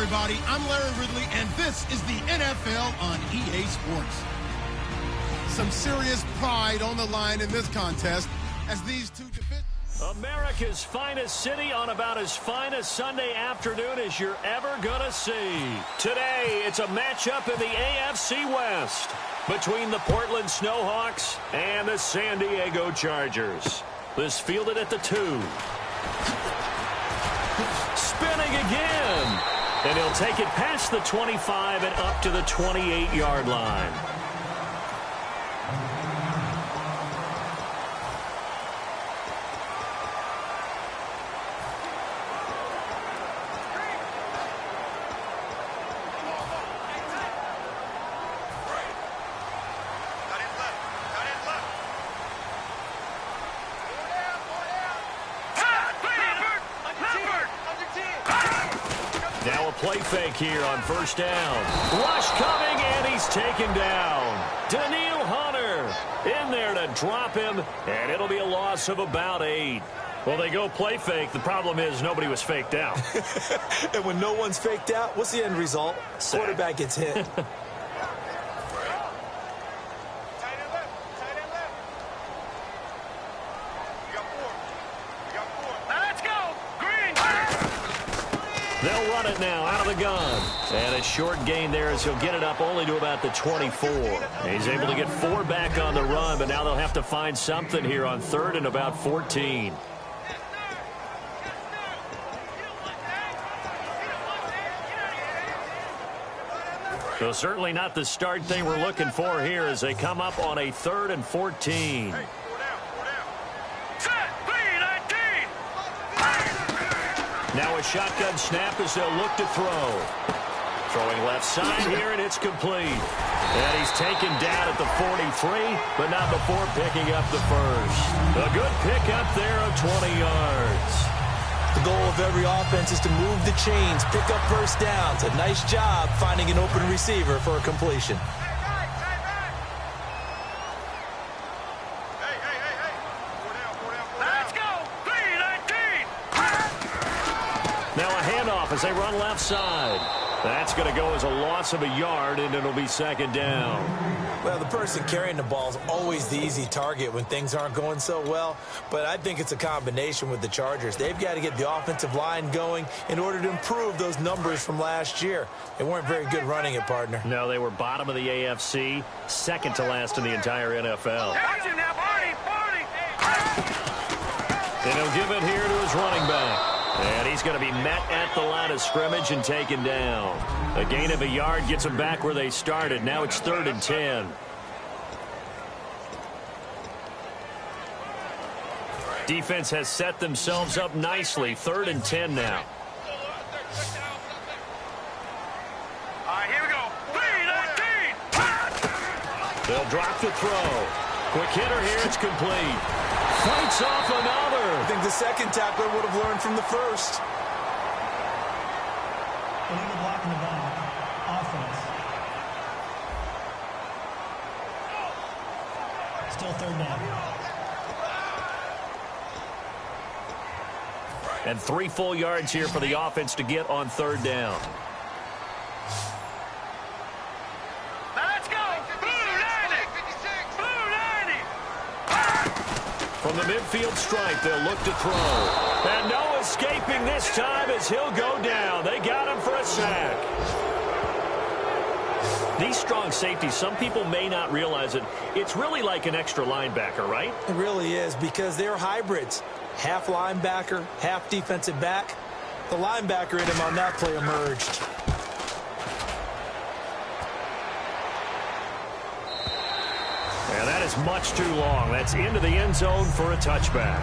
everybody. I'm Larry Ridley, and this is the NFL on EA Sports. Some serious pride on the line in this contest as these two defend. America's finest city on about as fine a Sunday afternoon as you're ever going to see. Today, it's a matchup in the AFC West between the Portland Snowhawks and the San Diego Chargers. This fielded at the 2. Spinning again. And he'll take it past the 25 and up to the 28-yard line. Now a play fake here on first down. Rush coming, and he's taken down. Daniil Hunter in there to drop him, and it'll be a loss of about 8. Well, they go play fake. The problem is nobody was faked out. And when no one's faked out, what's the end result? Sack. Quarterback gets hit. They'll run it now out of the gun. And a short gain there as he'll get it up only to about the 24. He's able to get 4 back on the run, but now they'll have to find something here on 3rd and about 14. So certainly not the start they were looking for here as they come up on a 3rd and 14. Now a shotgun snap as they'll look to throw. Throwing left side here, and it's complete. And he's taken down at the 43, but not before picking up the first. A good pickup there of 20 yards. The goal of every offense is to move the chains, pick up first downs. A nice job finding an open receiver for a completion. As they run left side. That's going to go as a loss of a yard, and it'll be 2nd down. Well, the person carrying the ball is always the easy target when things aren't going so well, but I think it's a combination with the Chargers. They've got to get the offensive line going in order to improve those numbers from last year. They weren't very good running it, partner. No, they were bottom of the AFC, second to last in the entire NFL. And he'll give it here to his running back. And he's going to be met at the line of scrimmage and taken down. A gain of a yard gets them back where they started. Now it's 3rd and 10. Defense has set themselves up nicely. 3rd and 10 now. Here we go. 3-19. They'll drop the throw. Quick hitter here. It's complete. Fights off another. I think the second tackler would have learned from the first. Putting the block in the ball. Offense. Still 3rd down. And 3 full yards here for the offense to get on 3rd down. From the midfield stripe, they'll look to throw. And no escaping this time as he'll go down. They got him for a sack. These strong safeties, some people may not realize it. It's really like an extra linebacker, right? It really is, because they're hybrids. Half linebacker, half defensive back. The linebacker in him on that play emerged. And that is much too long. That's into the end zone for a touchback.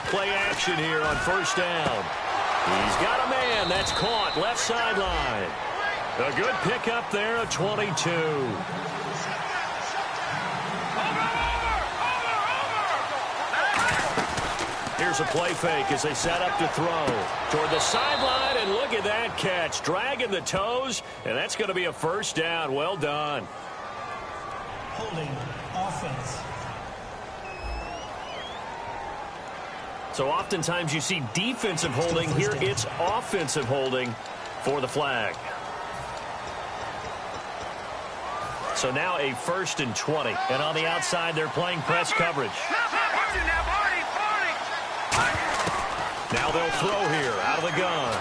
play action here on first down. He's got a man. That's caught. Left sideline. A good pickup there, a 22. Here's a play fake as they set up to throw. Toward the sideline, and look at that catch. Dragging the toes, and that's going to be a first down. Well done. Holding offense. So oftentimes you see defensive holding. Here it's offensive holding for the flag. So now a 1st and 20. And on the outside, they're playing press coverage. Now they'll throw here out of the gun.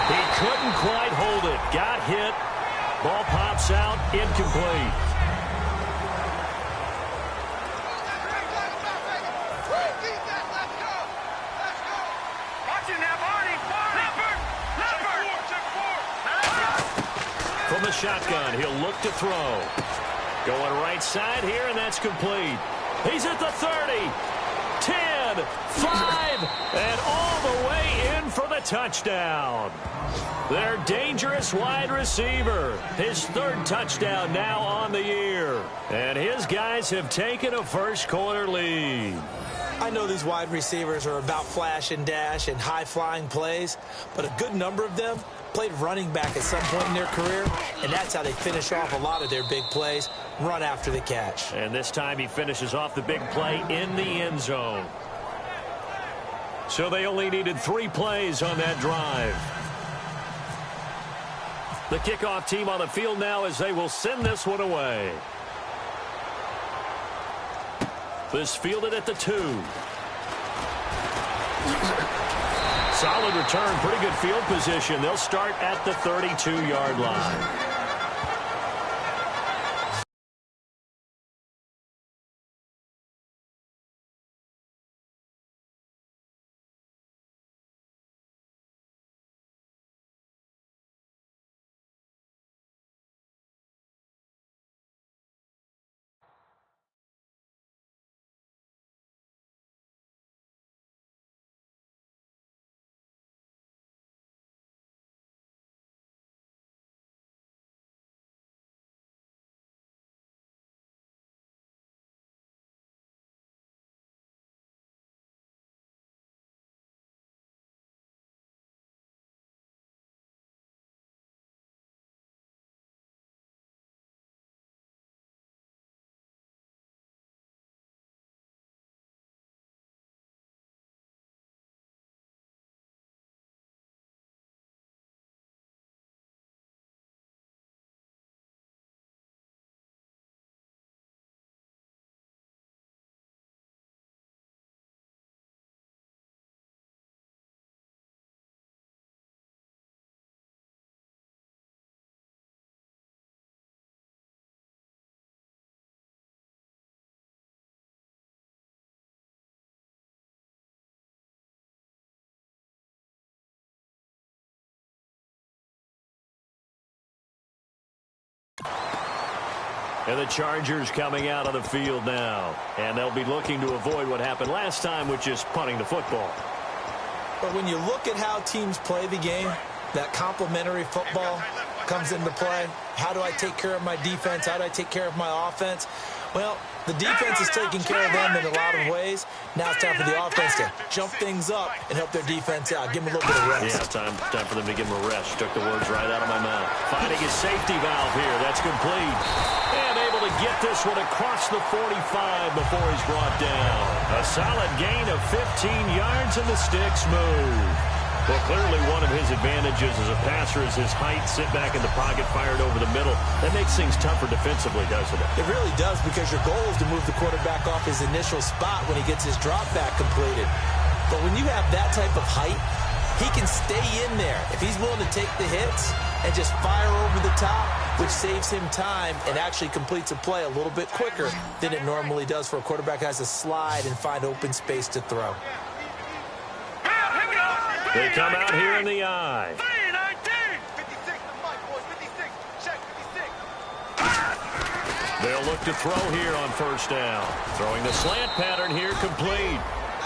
He couldn't quite hold it. Got hit. Ball pops out. Incomplete. From the shotgun, he'll look to throw. Going right side here, and that's complete. He's at the 30. 10, 5, and all the way in for the touchdown. Their dangerous wide receiver. His 3rd touchdown now on the year. And his guys have taken a first-quarter lead. I know these wide receivers are about flash and dash and high-flying plays, but a good number of them played running back at some point in their career, and that's how they finish off a lot of their big plays, run after the catch. And this time he finishes off the big play in the end zone. So they only needed 3 plays on that drive. The kickoff team on the field now as they will send this one away. This fielded at the 2. Solid return, pretty good field position. They'll start at the 32-yard line. And the Chargers coming out of the field now. And they'll be looking to avoid what happened last time, which is punting the football. But when you look at how teams play the game, that complementary football comes into play. How do I take care of my defense? How do I take care of my offense? Well, the defense is taking care of them in a lot of ways. Now it's time for the offense to jump things up and help their defense out. Give them a little bit of rest. Yeah, time for them to give them a rest. Took the words right out of my mouth. Finding his safety valve here. That's complete. And able to get this one across the 45 before he's brought down. A solid gain of 15 yards, and the sticks move. Well, clearly one of his advantages as a passer is his height. Sit back in the pocket, fired over the middle. That makes things tougher defensively, doesn't it? It really does, because your goal is to move the quarterback off his initial spot when he gets his drop back completed. But when you have that type of height, he can stay in there if he's willing to take the hits and just fire over the top, which saves him time and actually completes a play a little bit quicker than it normally does for a quarterback who has to slide and find open space to throw. They come out here in the eye. 56, check 56. They'll look to throw here on first down. Throwing the slant pattern here, complete.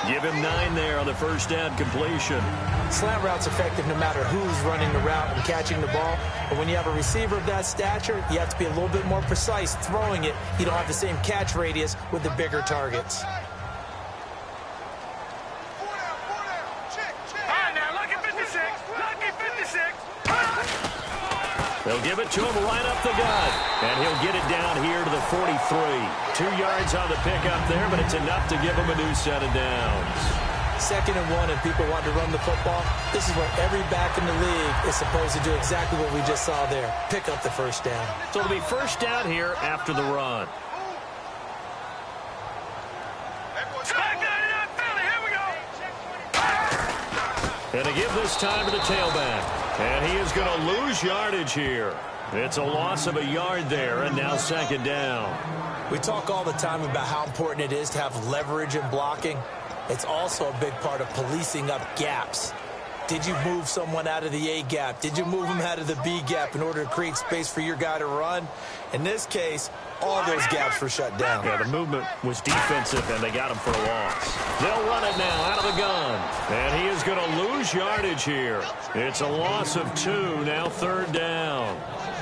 Give him 9 there on the first down completion. Slant route's effective no matter who's running the route and catching the ball. But when you have a receiver of that stature, you have to be a little bit more precise throwing it. You don't have the same catch radius with the bigger targets. They'll give it to him right up the gut. And he'll get it down here to the 43. 2 yards on the pickup there, but it's enough to give him a new set of downs. 2nd and 1, and people want to run the football. This is where every back in the league is supposed to do exactly what we just saw there. Pick up the first down. So it'll be first down here after the run. And to give this time to the tailback. And he is going to lose yardage here. It's a loss of a yard there, and now 2nd down. We talk all the time about how important it is to have leverage in blocking. It's also a big part of policing up gaps. Did you move someone out of the A gap? Did you move him out of the B gap in order to create space for your guy to run? In this case, all those gaps were shut down. Yeah, the movement was defensive, and they got him for a loss. They'll run it now out of the gun. And he is going to lose yardage here. It's a loss of 2, now 3rd down.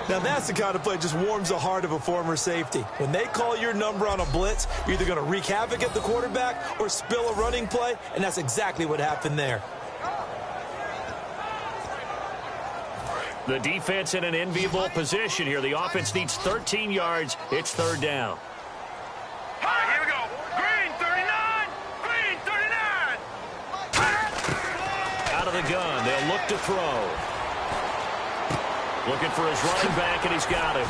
Now that's the kind of play that just warms the heart of a former safety. When they call your number on a blitz, you're either going to wreak havoc at the quarterback or spill a running play, and that's exactly what happened there. The defense in an enviable position here. The offense needs 13 yards. It's 3rd down. All right, here we go. Green 39. Green 39. Out of the gun. They'll look to throw. Looking for his running back, and he's got him.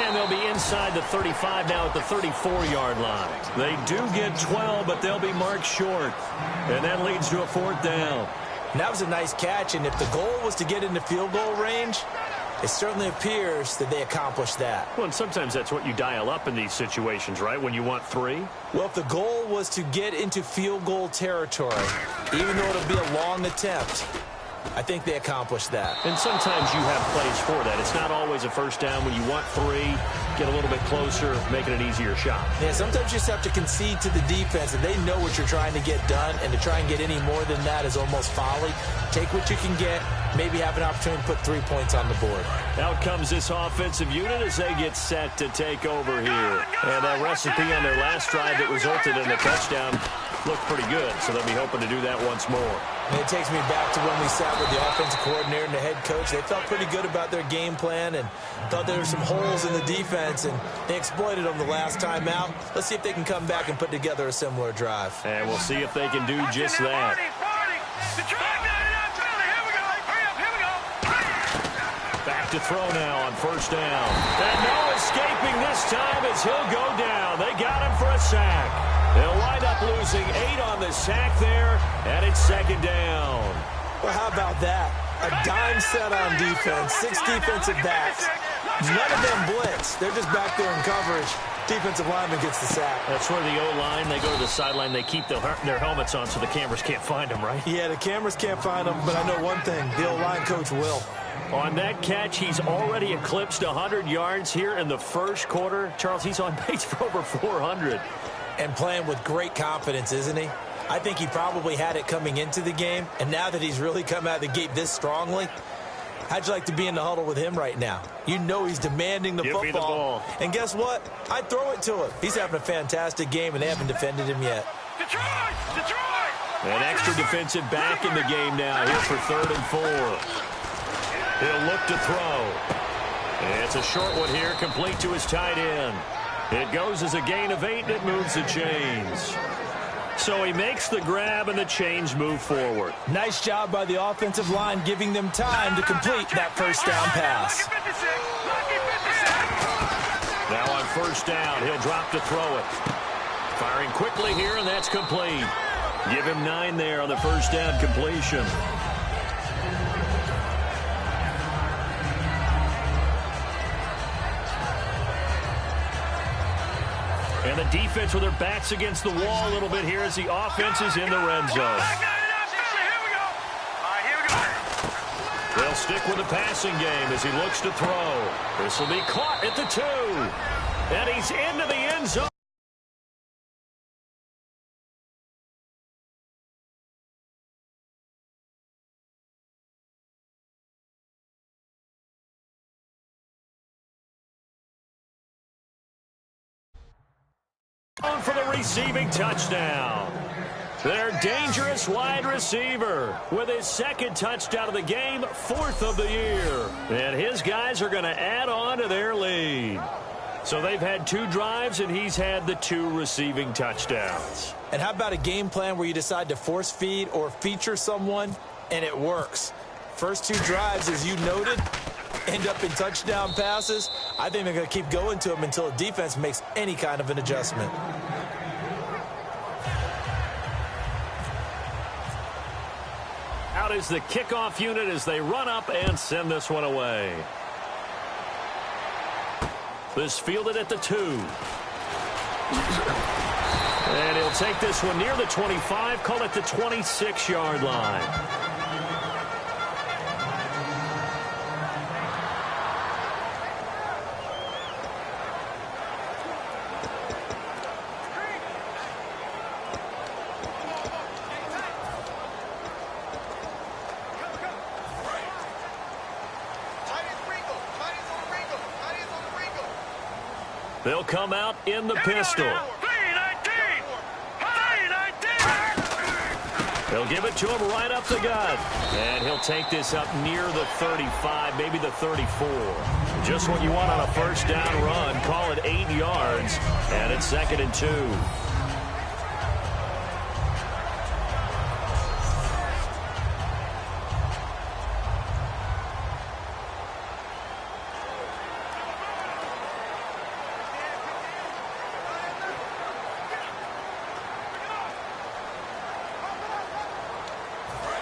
And they'll be inside the 35 now at the 34-yard line. They do get 12, but they'll be marked short. And that leads to a 4th down. And that was a nice catch, and if the goal was to get into field goal range, it certainly appears that they accomplished that. Well, and sometimes that's what you dial up in these situations, right, when you want 3? Well, if the goal was to get into field goal territory, even though it'll be a long attempt, I think they accomplished that. And sometimes you have plays for that. It's not always a first down. When you want 3, get a little bit closer, make it an easier shot. Yeah, sometimes you just have to concede to the defense, and they know what you're trying to get done, and to try and get any more than that is almost folly. Take what you can get, maybe have an opportunity to put 3 points on the board. Out comes this offensive unit as they get set to take over here. And that recipe on their last drive that resulted in a touchdown looked pretty good, so they'll be hoping to do that once more. And it takes me back to when we sat with the offensive coordinator and the head coach. They felt pretty good about their game plan and thought there were some holes in the defense, and they exploited them the last time out. Let's see if they can come back and put together a similar drive. And we'll see if they can do just that. Back to throw now on first down. And no escaping this time as he'll go down. They got him for a sack. They'll wind up losing 8 on the sack there, and it's 2nd down. Well, how about that? A dime set on defense, 6 defensive backs. None of them blitz. They're just back there in coverage. Defensive lineman gets the sack. That's where the O-line, they go to the sideline, they keep their helmets on so the cameras can't find them, right? Yeah, the cameras can't find them, but I know one thing. The O-line coach will. On that catch, he's already eclipsed 100 yards here in the first quarter. Charles, he's on pace for over 400. And playing with great confidence, isn't he? I think he probably had it coming into the game, and now that he's really come out of the gate this strongly, how'd you like to be in the huddle with him right now? You know he's demanding the football. Give me the ball. And guess what? I'd throw it to him. He's having a fantastic game, and they haven't defended him yet. Detroit! Detroit! An extra defensive back in the game now here for 3rd and 4. He'll look to throw. It's a short one here, complete to his tight end. It goes as a gain of 8, and it moves the chains. So he makes the grab, and the chains move forward. Nice job by the offensive line, giving them time to complete that first down pass. Now on first down, he'll drop to throw it. Firing quickly here, and that's complete. Give him 9 there on the first down completion. And the defense with their backs against the wall a little bit here as the offense is in the red zone. They'll stick with the passing game as he looks to throw. This will be caught at the 2. And he's into the end zone. For the receiving touchdown. Their dangerous wide receiver with his second touchdown of the game, fourth of the year. And his guys are going to add on to their lead. So they've had 2 drives, and he's had the 2 receiving touchdowns. And how about a game plan where you decide to force feed or feature someone, and it works? First 2 drives, as you noted, end up in touchdown passes. I think they're going to keep going to them until the defense makes any kind of an adjustment. Out is the kickoff unit as they run up and send this one away. This fielded at the 2. And he'll take this one near the 25, call it the 26-yard line. They'll come out in the pistol. They'll give it to him right up the gut. And he'll take this up near the 35, maybe the 34. Just what you want on a first down run. Call it 8 yards. And it's 2nd and 2.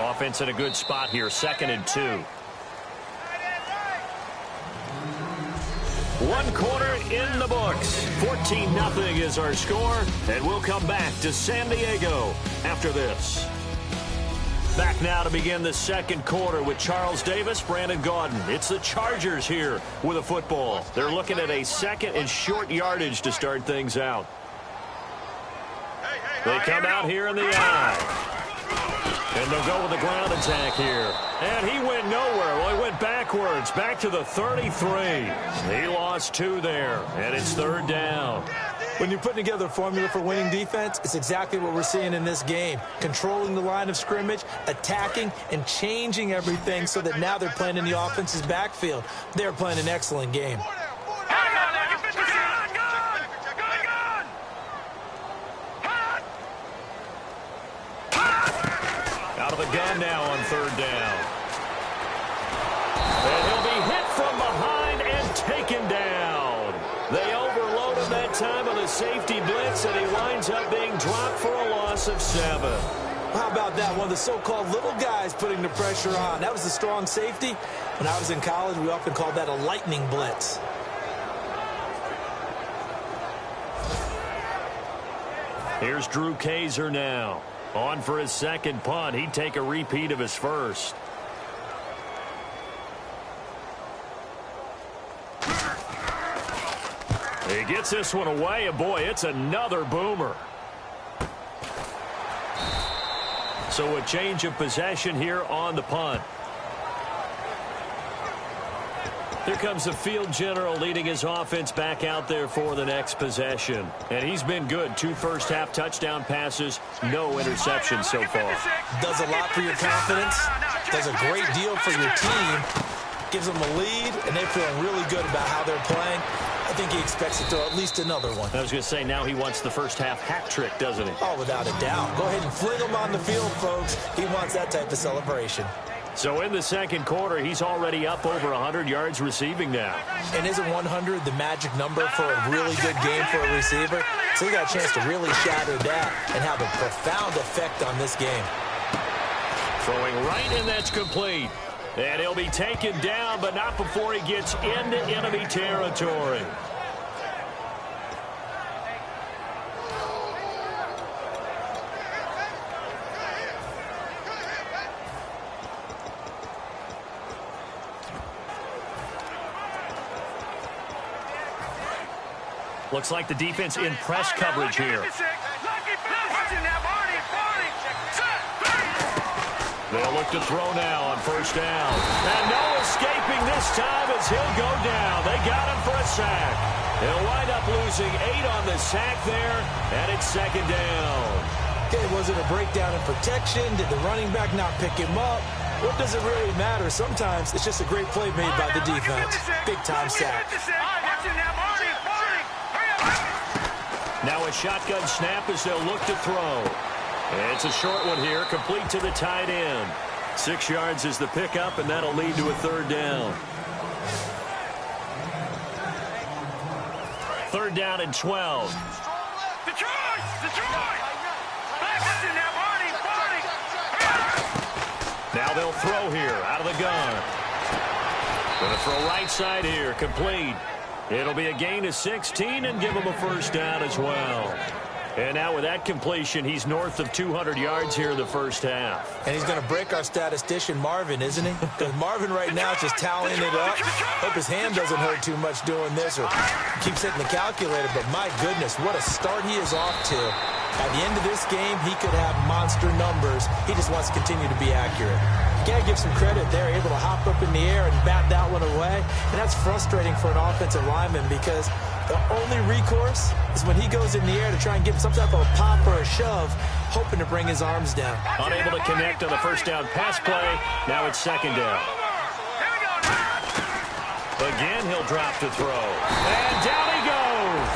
Offense in a good spot here, 2nd and 2. 1 quarter in the books. 14-0 is our score, and we'll come back to San Diego after this. Back now to begin the 2nd quarter with Charles Davis, Brandon Gaudin. It's the Chargers here with a football. They're looking at a 2nd and short yardage to start things out. They come out here in the eye. And they'll go with the ground attack here. And he went nowhere. Well, he went backwards, back to the 33. He lost 2 there, and it's 3rd down. When you're putting together a formula for winning defense, it's exactly what we're seeing in this game. Controlling the line of scrimmage, attacking, and changing everything so that now they're playing in the offense's backfield. They're playing an excellent game. Out of the gun now on 3rd down. And he'll be hit from behind and taken down. They overload him that time with a safety blitz, and he winds up being dropped for a loss of 7. How about that? One of the so-called little guys putting the pressure on. That was a strong safety. When I was in college, we often called that a lightning blitz. Here's Drew Kaiser now. On for his 2nd punt. He'd take a repeat of his first. He gets this one away, and boy, it's another boomer. So a change of possession here on the punt. Here comes the field general leading his offense back out there for the next possession. And he's been good. 2 first-half touchdown passes, no interceptions so far. Does a lot for your confidence. Does a great deal for your team. Gives them a lead, and they're feeling really good about how they're playing. I think he expects to throw at least another one. I was going to say, now he wants the first-half hat trick, doesn't he? Oh, without a doubt. Go ahead and fling him on the field, folks. He wants that type of celebration. So in the 2nd quarter, he's already up over 100 yards receiving now. And isn't 100 the magic number for a really good game for a receiver? So he got a chance to really shatter that and have a profound effect on this game. Throwing right, and that's complete. And he'll be taken down, but not before he gets into enemy territory. Looks like the defense in press coverage here. They'll look to throw now on 1st down. And no escaping this time as he'll go down. They got him for a sack. He'll wind up losing 8 on the sack there, and it's second down. Okay, was it a breakdown in protection? Did the running back not pick him up? What does it really matter? Sometimes it's just a great play made by the defense. Big-time sack. Now a shotgun snap as they'll look to throw. It's a short one here, complete to the tight end. 6 yards is the pickup, and that'll lead to a third down. Third down and 12. Now they'll throw here out of the gun. Going to throw right side here, complete. It'll be a gain of 16 and give him a first down as well. And now with that completion, he's north of 200 yards here in the first half. And he's going to break our statistician, Marvin, isn't he? Because Marvin right now is just tallying it up. Hope his hand doesn't hurt too much doing this or keeps hitting the calculator. But my goodness, what a start he is off to. At the end of this game, he could have monster numbers. He just wants to continue to be accurate. You got to give some credit there, able to hop up in the air and bat that one away. And that's frustrating for an offensive lineman because the only recourse is when he goes in the air to try and get some type of a pop or a shove, hoping to bring his arms down. Unable to connect on the first down pass play. Now it's second down. Again, he'll drop to throw. And down he goes.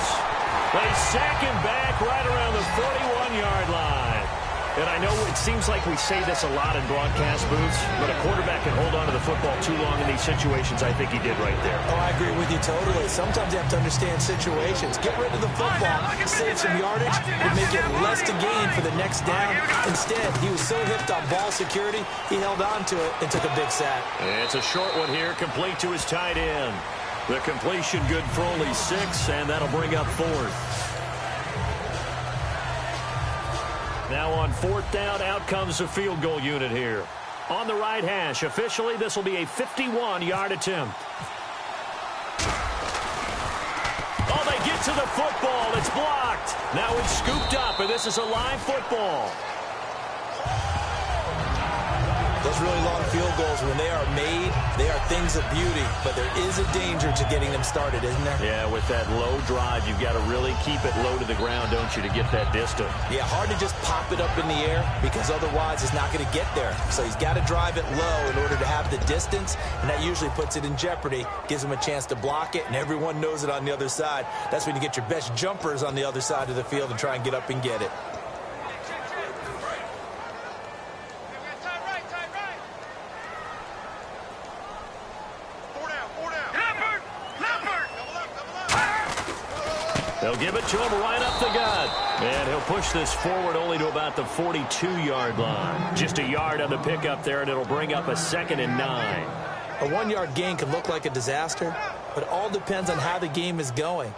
They sack him back right around the 41-yard line. And I know it seems like we say this a lot in broadcast booths, but a quarterback can hold on to the football too long in these situations. I think he did right there. Oh, I agree with you totally. Sometimes you have to understand situations. Get rid of the football, save some yardage, and make it less to gain for the next down. Instead, he was so hipped on ball security, he held on to it and took a big sack. It's a short one here, complete to his tight end. The completion good for only 6, and that'll bring up 4th. Now on 4th down, out comes the field goal unit here. On the right hash, officially this will be a 51-yard attempt. Oh, they get to the football. It's blocked. Now it's scooped up, and this is a live football. Those really long field goals, when they are made, they are things of beauty. But there is a danger to getting them started, isn't there? Yeah, with that low drive, you've got to really keep it low to the ground, don't you, to get that distance. Yeah, hard to just pop it up in the air because otherwise it's not going to get there. So he's got to drive it low in order to have the distance, and that usually puts it in jeopardy, gives him a chance to block it, and everyone knows it on the other side. That's when you get your best jumpers on the other side of the field and try and get up and get it. They'll give it to him right up the gut. And he'll push this forward only to about the 42-yard line. Just a yard on the pickup there, and it'll bring up a 2nd and 9. A 1-yard gain can look like a disaster, but it all depends on how the game is going.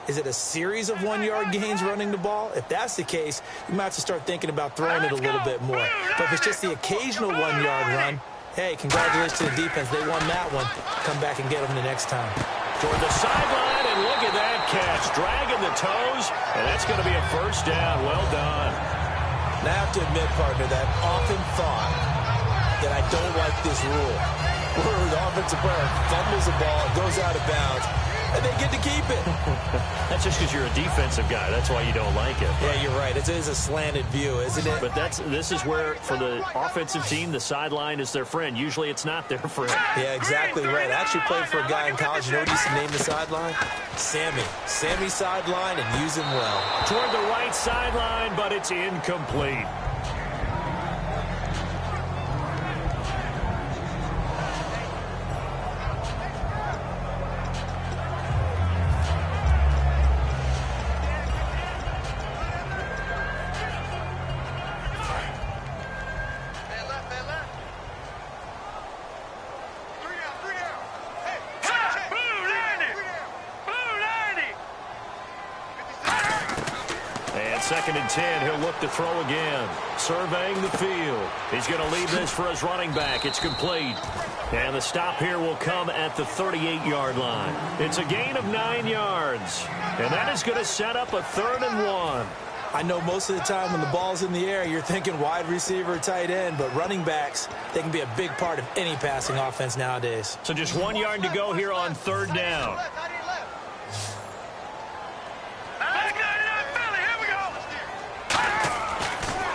Is it a series of 1-yard gains running the ball? If that's the case, you might have to start thinking about throwing it a little bit more. But if it's just the occasional 1-yard run, hey, congratulations to the defense. They won that one. Come back and get them the next time. Toward the sideline, and look at that catch. Dragging the toes, and that's going to be a first down. Well done. Now, I have to admit, partner, that I've often thought that I don't like this rule, where the offensive player fumbles the ball, goes out of bounds, and they get to keep it. That's just because you're a defensive guy. That's why you don't like it. Yeah, you're right. It is a slanted view, isn't it? But this is where, for the offensive team, the sideline is their friend. Usually it's not their friend. Yeah, exactly right. I actually played for a guy in college. You know what he used to name the sideline? Sammy. Sammy sideline, and use him well. Toward the right sideline, but it's incomplete. Second and 10, he'll look to throw again. Surveying the field. He's going to leave this for his running back. It's complete. And the stop here will come at the 38-yard line. It's a gain of 9 yards. And that is going to set up a 3rd and 1. I know most of the time when the ball's in the air, you're thinking wide receiver, tight end, but running backs, they can be a big part of any passing offense nowadays. So just 1 yard to go here on 3rd down.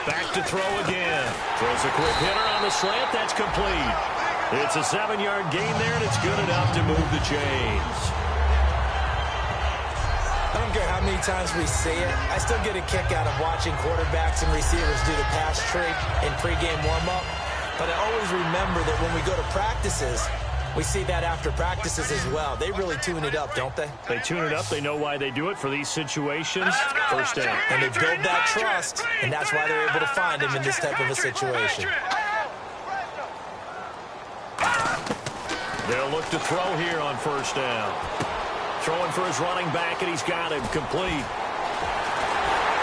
Back to throw again. Throws a quick hitter on the slant. That's complete. It's a 7-yard gain there, and it's good enough to move the chains. I don't care how many times we see it. I still get a kick out of watching quarterbacks and receivers do the pass trick in pregame warm-up. But I always remember that when we go to practices, we see that after practices as well. They really tune it up, don't they? They tune it up. They know why they do it for these situations. First down. And they build that trust, and that's why they're able to find him in this type of a situation. They'll look to throw here on first down. Throwing for his running back, and he's got him complete.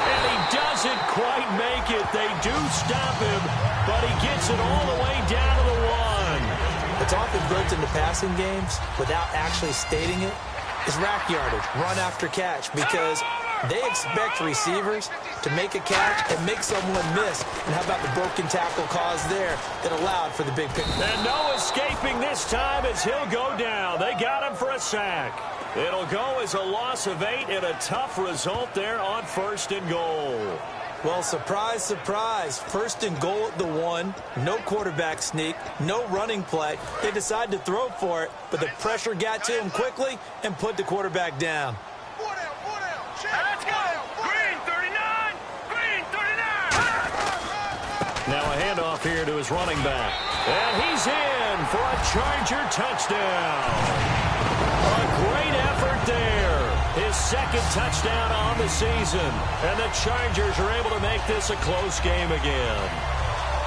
And he doesn't quite make it. They do stop him, but he gets it all the way down to the 1. It's often built into passing games without actually stating it is rack yardage, run after catch, because they expect receivers to make a catch and make someone miss. And how about the broken tackle cause there that allowed for the big pick? And no escaping this time as he'll go down. They got him for a sack. It'll go as a loss of 8 and a tough result there on 1st and goal. Well, surprise, surprise. 1st and goal at the 1. No quarterback sneak. No running play. They decide to throw for it, but the pressure got to him quickly and put the quarterback down. Let's go. Green 39. Green 39. Now a handoff here to his running back. And he's in for a Charger touchdown. A great effort there. His 2nd touchdown on the season. And the Chargers are able to make this a close game again.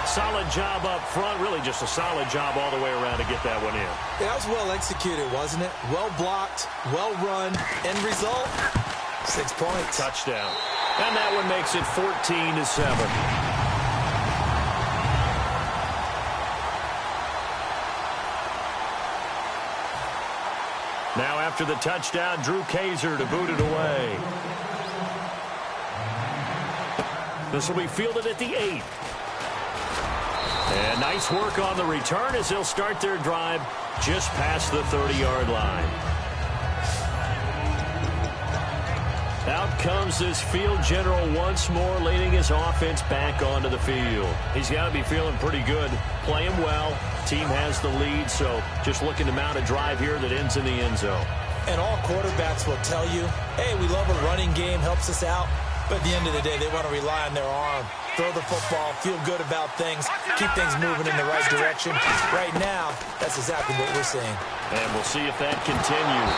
Solid job up front. Really just a solid job all the way around to get that one in. That was well executed, wasn't it? Well blocked, well run. End result, 6 points. Touchdown. And that one makes it 14-7. Now after the touchdown, Drew Kaiser to boot it away. This will be fielded at the 8. And nice work on the return as they'll start their drive just past the 30-yard line. Out comes this field general once more, leading his offense back onto the field. He's got to be feeling pretty good, playing well. Team has the lead, so just looking to mount a drive here that ends in the end zone. And all quarterbacks will tell you, hey, we love a running game, helps us out. But at the end of the day, they want to rely on their arm. Throw the football, feel good about things, keep things moving in the right direction. Right now, that's exactly what we're seeing. And we'll see if that continues.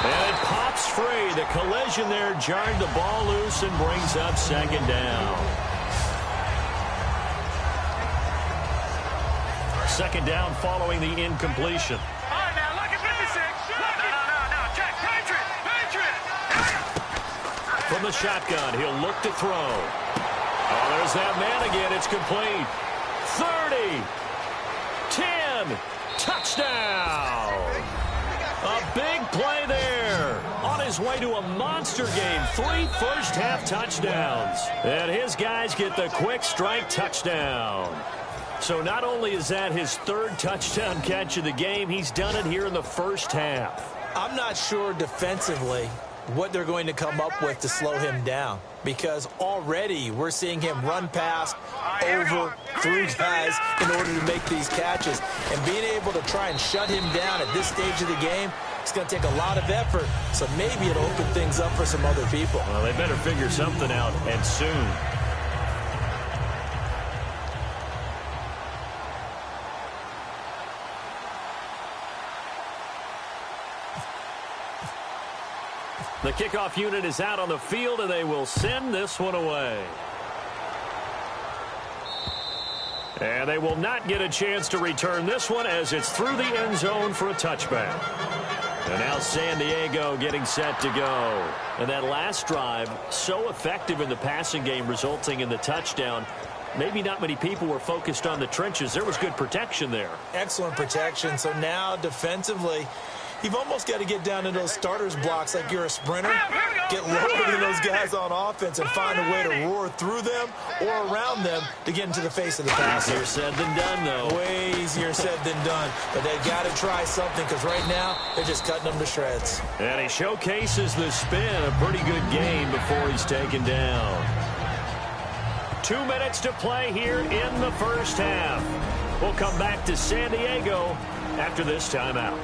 And it pops free. The collision there jarred the ball loose and brings up 2nd down. 2nd down following the incompletion. All right, now look at 56. No. Check. Patriot. From the shotgun, he'll look to throw. Oh, there's that man again. It's complete. 30. 10. Touchdown. A big play there. On his way to a monster game. 3 first-half touchdowns. And his guys get the quick strike touchdown. So not only is that his 3rd touchdown catch of the game, he's done it here in the first half. I'm not sure defensively what they're going to come up with to slow him down, because already we're seeing him run past, over, through guys in order to make these catches. And being able to try and shut him down at this stage of the game, it's going to take a lot of effort. So maybe it'll open things up for some other people. Well, they better figure something out, and soon. The kickoff unit is out on the field, and they will send this one away. And they will not get a chance to return this one as it's through the end zone for a touchback. And now San Diego getting set to go. And that last drive, so effective in the passing game, resulting in the touchdown. Maybe not many people were focused on the trenches. There was good protection there. Excellent protection. So now defensively, you've almost got to get down to those starters blocks like you're a sprinter. Get lower than those guys on offense and find a way to roar through them or around them to get into the face of the passer. Easier said than done, though. Way easier said than done. But they've got to try something, because right now they're just cutting them to shreds. And he showcases the spin. A pretty good game before he's taken down. 2 minutes to play here in the first half. We'll come back to San Diego after this timeout.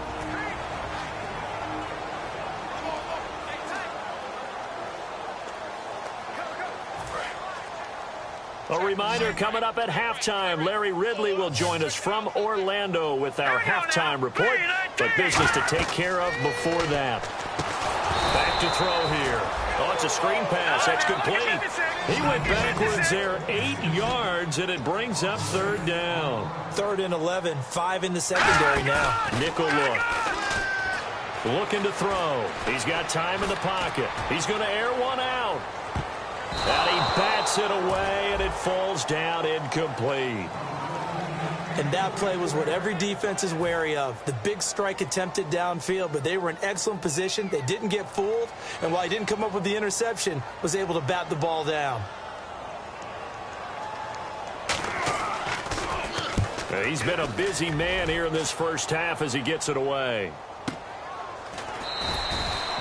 A reminder, coming up at halftime, Larry Ridley will join us from Orlando with our halftime report, but business to take care of before that. Back to throw here. Oh, it's a screen pass. That's complete. He went backwards there 8 yards, and it brings up third down. 3rd and 11, 5 in the secondary now. Nickel look. Looking to throw. He's got time in the pocket. He's going to air one out. And he bats it away, and it falls down incomplete. And that play was what every defense is wary of. The big strike attempted downfield, but they were in excellent position. They didn't get fooled, and while he didn't come up with the interception, was able to bat the ball down. He's been a busy man here in this first half as he gets it away.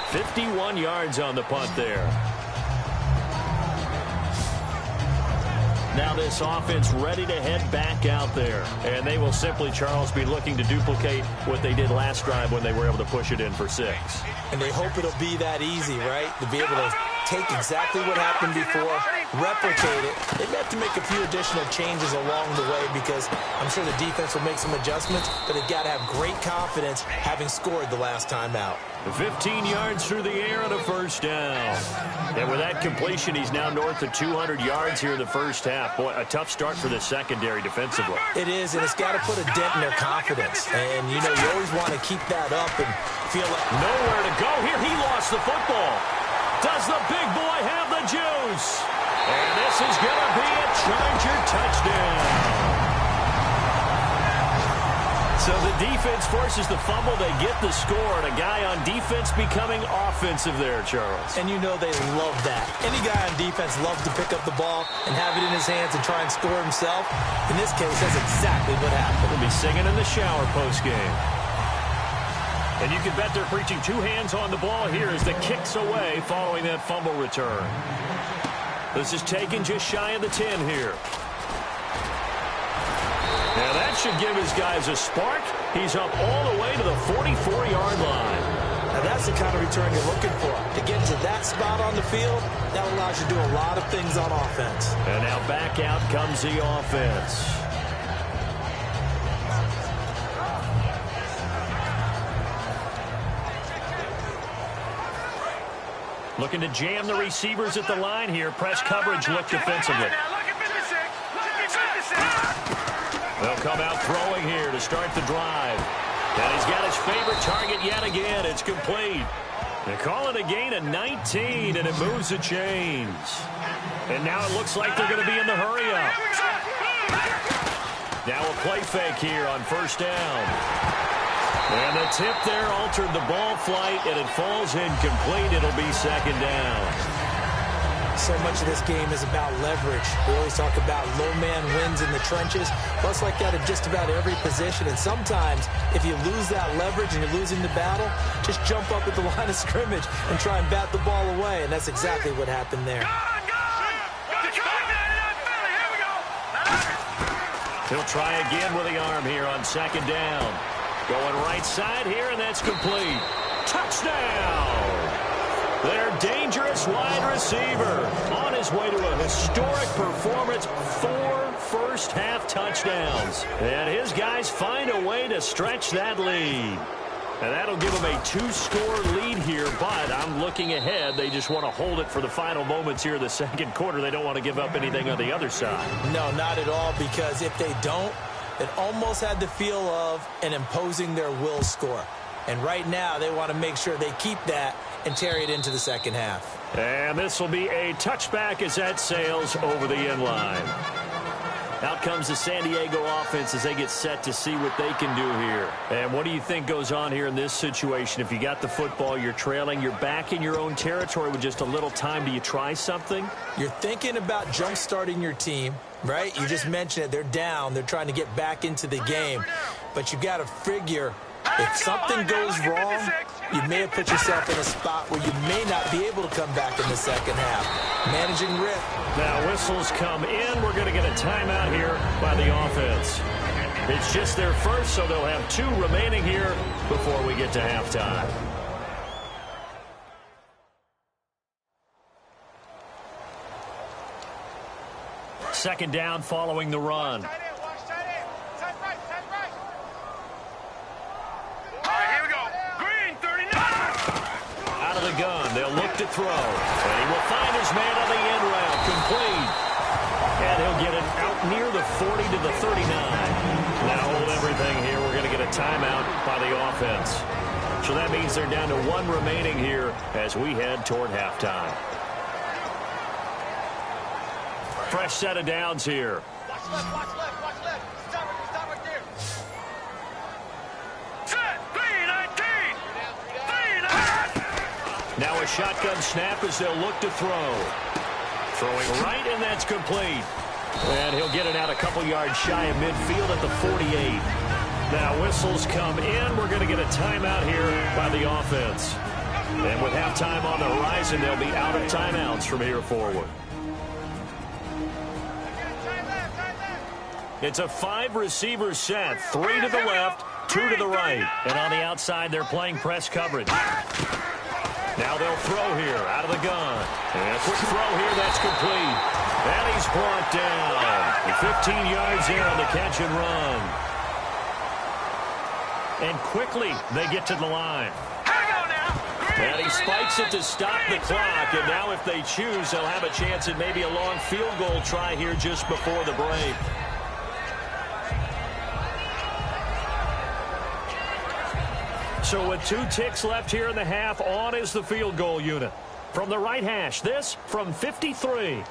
51 yards on the punt there. Now this offense ready to head back out there. And they will simply, Charles, be looking to duplicate what they did last drive when they were able to push it in for 6. And they hope it'll be that easy, right? To be able to take exactly what happened before, replicate it. They may have to make a few additional changes along the way because I'm sure the defense will make some adjustments, but they've got to have great confidence having scored the last time out. 15 yards through the air and a first down. And with that completion, he's now north of 200 yards here in the first half. Boy, a tough start for the secondary defensively. It is, and it's got to put a dent in their confidence. And, you know, you always want to keep that up and feel like nowhere to go here. He lost the football. Does the big boy have the juice? And this is going to be a Charger touchdown. So the defense forces the fumble. They get the score, and a guy on defense becoming offensive there, Charles. And you know they love that. Any guy on defense loves to pick up the ball and have it in his hands and try and score himself. In this case, that's exactly what happened. He'll be singing in the shower postgame. And you can bet they're preaching 2 hands on the ball here as the kick's away following that fumble return. This is taken just shy of the 10 here. Now that should give his guys a spark. He's up all the way to the 44-yard line. Now that's the kind of return you're looking for. To get to that spot on the field, that allows you to do a lot of things on offense. And now back out comes the offense. Looking to jam the receivers at the line here. Press coverage look defensively. They'll come out throwing here to start the drive. And he's got his favorite target yet again. It's complete. They call it a gain of 19, and it moves the chains. And now it looks like they're going to be in the hurry-up. Now a play fake here on first down. And the tip there altered the ball flight, and it falls incomplete. It'll be second down. So much of this game is about leverage. We always talk about low man wins in the trenches. Well, it's like that in just about every position. And sometimes, if you lose that leverage and you're losing the battle, just jump up at the line of scrimmage and try and bat the ball away. And that's exactly what happened there. He'll try again with the arm here on second down. Going right side here, and that's complete. Touchdown! Their dangerous wide receiver on his way to a historic performance, 4 first-half touchdowns. And his guys find a way to stretch that lead. And that'll give them a 2-score lead here, but I'm looking ahead. They just want to hold it for the final moments here in the second quarter. They don't want to give up anything on the other side. No, not at all, because if they don't, it almost had the feel of an imposing their will score. And right now, they want to make sure they keep that and carry it into the second half. And this will be a touchback as that sails over the end line. Out comes the San Diego offense as they get set to see what they can do here. And what do you think goes on here in this situation? If you got the football, you're trailing, you're back in your own territory with just a little time. Do you try something? You're thinking about jump-starting your team, right? You just mentioned it. They're down. They're trying to get back into the game. But you got to figure if something goes wrong, you may have put yourself in a spot where you may not be able to come back in the second half. Managing risk. Now whistles come in. We're going to get a timeout here by the offense. It's just their first, so they'll have 2 remaining here before we get to halftime. Second down following the run. Out of the gun, they'll look to throw. And he will find his man on the end route, complete. And he'll get it out near the 40 to the 39. Now hold everything here. We're going to get a timeout by the offense. So that means they're down to 1 remaining here as we head toward halftime. Fresh set of downs here. Watch left, watch left, watch left. Stop right there. Set, 3-19. 3-9. Now a shotgun snap as they'll look to throw. Throwing right, and that's complete. And he'll get it out a couple yards shy of midfield at the 48. Now whistles come in. We're going to get a timeout here by the offense. And with halftime on the horizon, they'll be out of timeouts from here forward. It's a 5-receiver set, 3 to the left, 2 to the right. And on the outside, they're playing press coverage. Now they'll throw here out of the gun. And a quick throw here, that's complete. And he's brought down. 15 yards there on the catch and run. And quickly, they get to the line. And he spikes it to stop the clock. And now if they choose, they'll have a chance at maybe a long field goal try here just before the break. So with 2 ticks left here in the half, on is the field goal unit. From the right hash, this from 53.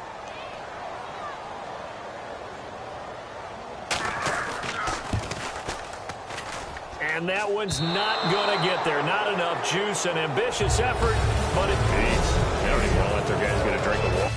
And that one's not going to get there. Not enough juice, an ambitious effort, but it beats. They don't even want to let their guys get a drink of water.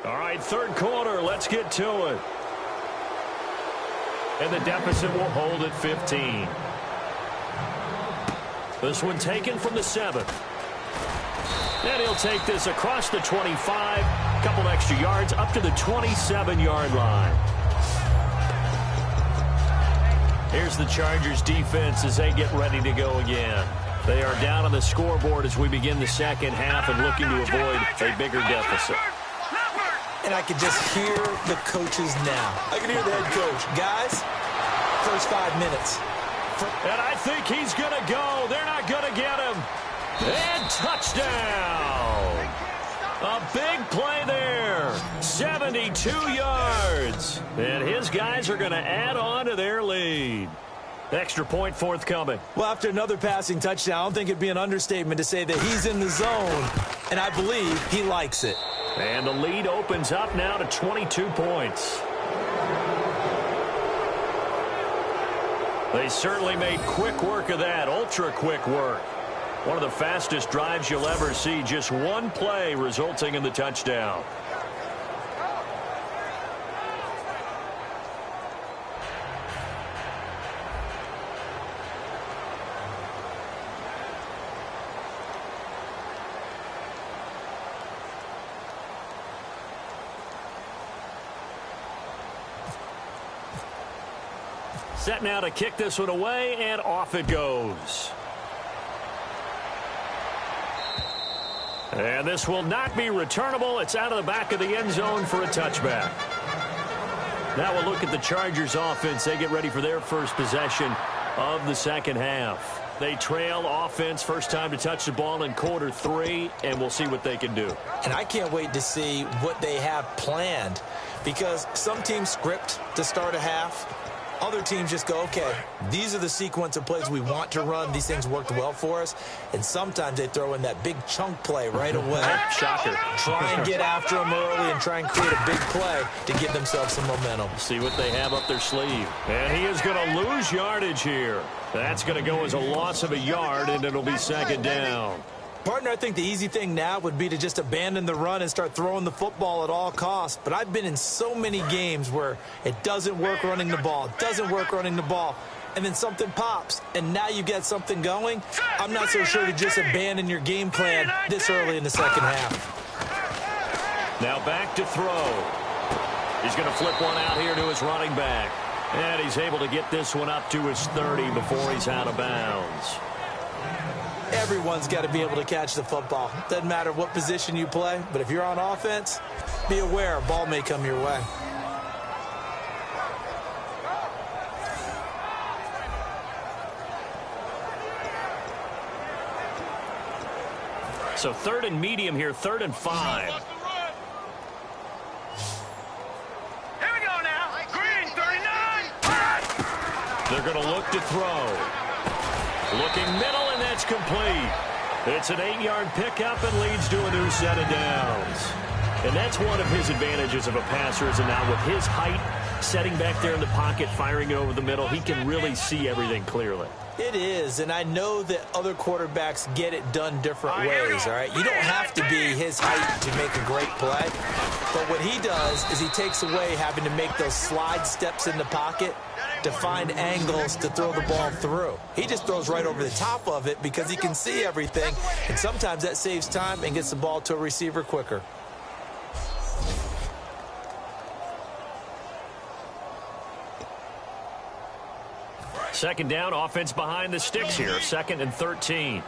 All right, third quarter. Let's get to it. And the deficit will hold at 15. This one taken from the 7. And he'll take this across the 25. A couple extra yards up to the 27-yard line. Here's the Chargers defense as they get ready to go again. They are down on the scoreboard as we begin the second half and looking to avoid a bigger deficit. And I can just hear the coaches now. I can hear the head coach. Guys, first 5 minutes. And I think he's going to go. They're not going to get him. And touchdown. A big play there. 72 yards. And his guys are going to add on to their lead. Extra point forthcoming. Well, after another passing touchdown, I don't think it'd be an understatement to say that he's in the zone, and I believe he likes it. And the lead opens up now to 22 points. They certainly made quick work of that, ultra quick work. One of the fastest drives you'll ever see, just one play resulting in the touchdown. Set now to kick this one away, and off it goes. And this will not be returnable. It's out of the back of the end zone for a touchback. Now we'll look at the Chargers offense. They get ready for their first possession of the second half. They trail offense, first time to touch the ball in quarter 3, and we'll see what they can do. And I can't wait to see what they have planned, because some teams script to start a half. Other teams just go, okay, these are the sequence of plays we want to run. These things worked well for us. And sometimes they throw in that big chunk play right away. Shocker. Try and get after them early and try and create a big play to give themselves some momentum. See what they have up their sleeve. And he is going to lose yardage here. That's going to go as a loss of a yard, and it'll be second down. Partner, I think the easy thing now would be to just abandon the run and start throwing the football at all costs. But I've been in so many games where it doesn't work running the ball, and then something pops, and now you get something going. I'm not so sure to just abandon your game plan this early in the second half. Now back to throw. He's going to flip one out here to his running back. And he's able to get this one up to his 30 before he's out of bounds. Everyone's got to be able to catch the football. Doesn't matter what position you play, but if you're on offense, be aware a ball may come your way. So 3rd and medium here, 3rd and 5. Here we go now. Green, 39. They're going to look to throw. Looking middle, and that's complete. It's an 8-yard pickup and leads to a new set of downs. And that's one of his advantages of a passer, is now with his height, setting back there in the pocket, firing it over the middle, he can really see everything clearly. It is, and I know that other quarterbacks get it done different ways, all right? You don't have to be his height to make a great play. But what he does is he takes away having to make those slide steps in the pocket to find angles to throw the ball through. He just throws right over the top of it because he can see everything, and sometimes that saves time and gets the ball to a receiver quicker. Second down, offense behind the sticks here, 2nd and 13.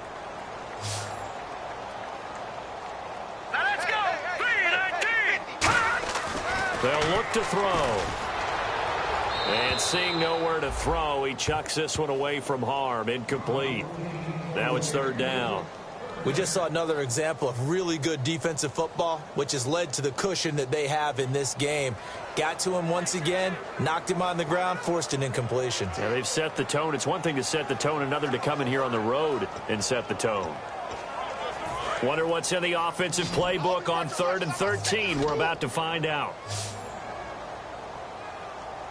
Now let's go. 3-19. They'll look to throw. And seeing nowhere to throw, he chucks this one away from harm. Incomplete. Now it's 3rd down. We just saw another example of really good defensive football, which has led to the cushion that they have in this game. Got to him once again, knocked him on the ground, forced an incompletion. Yeah, they've set the tone. It's one thing to set the tone, another to come in here on the road and set the tone. Wonder what's in the offensive playbook on 3rd and 13. We're about to find out.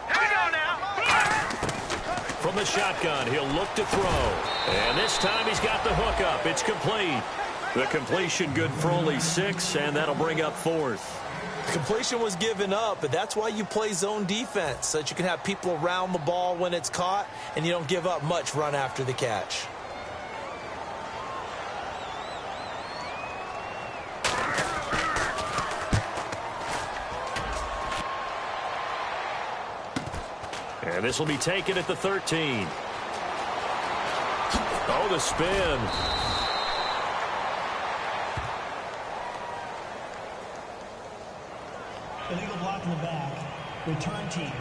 Here we go now. From the shotgun, he'll look to throw. And this time he's got the hook up. It's complete. The completion good for only 6, and that'll bring up 4th. Completion was given up, but that's why you play zone defense, so that you can have people around the ball when it's caught, and you don't give up much run after the catch. And this will be taken at the 13. Oh, the spin. Illegal block in the back. Return team.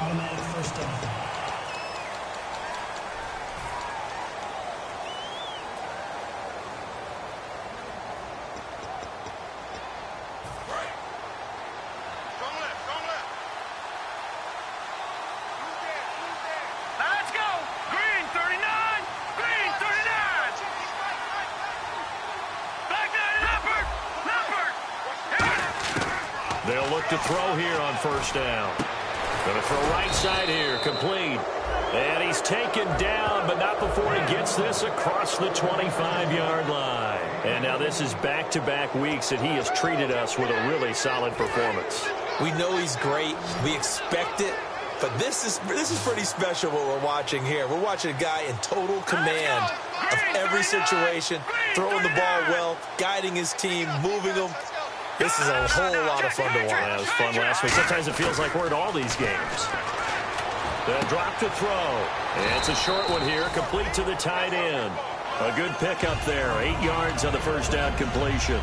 Automatic first down. They'll look to throw here on 1st down. Going to throw right side here, complete. And he's taken down, but not before he gets this across the 25-yard line. And now this is back-to-back weeks that he has treated us with a really solid performance. We know he's great. We expect it. But this is pretty special what we're watching here. We're watching a guy in total command of every situation, throwing the ball well, guiding his team, moving them. This is a whole lot of fun to watch. Yeah, it was fun last week. Sometimes it feels like we're at all these games. They'll drop to throw. It's a short one here, complete to the tight end. A good pickup there, 8 yards on the first down completion.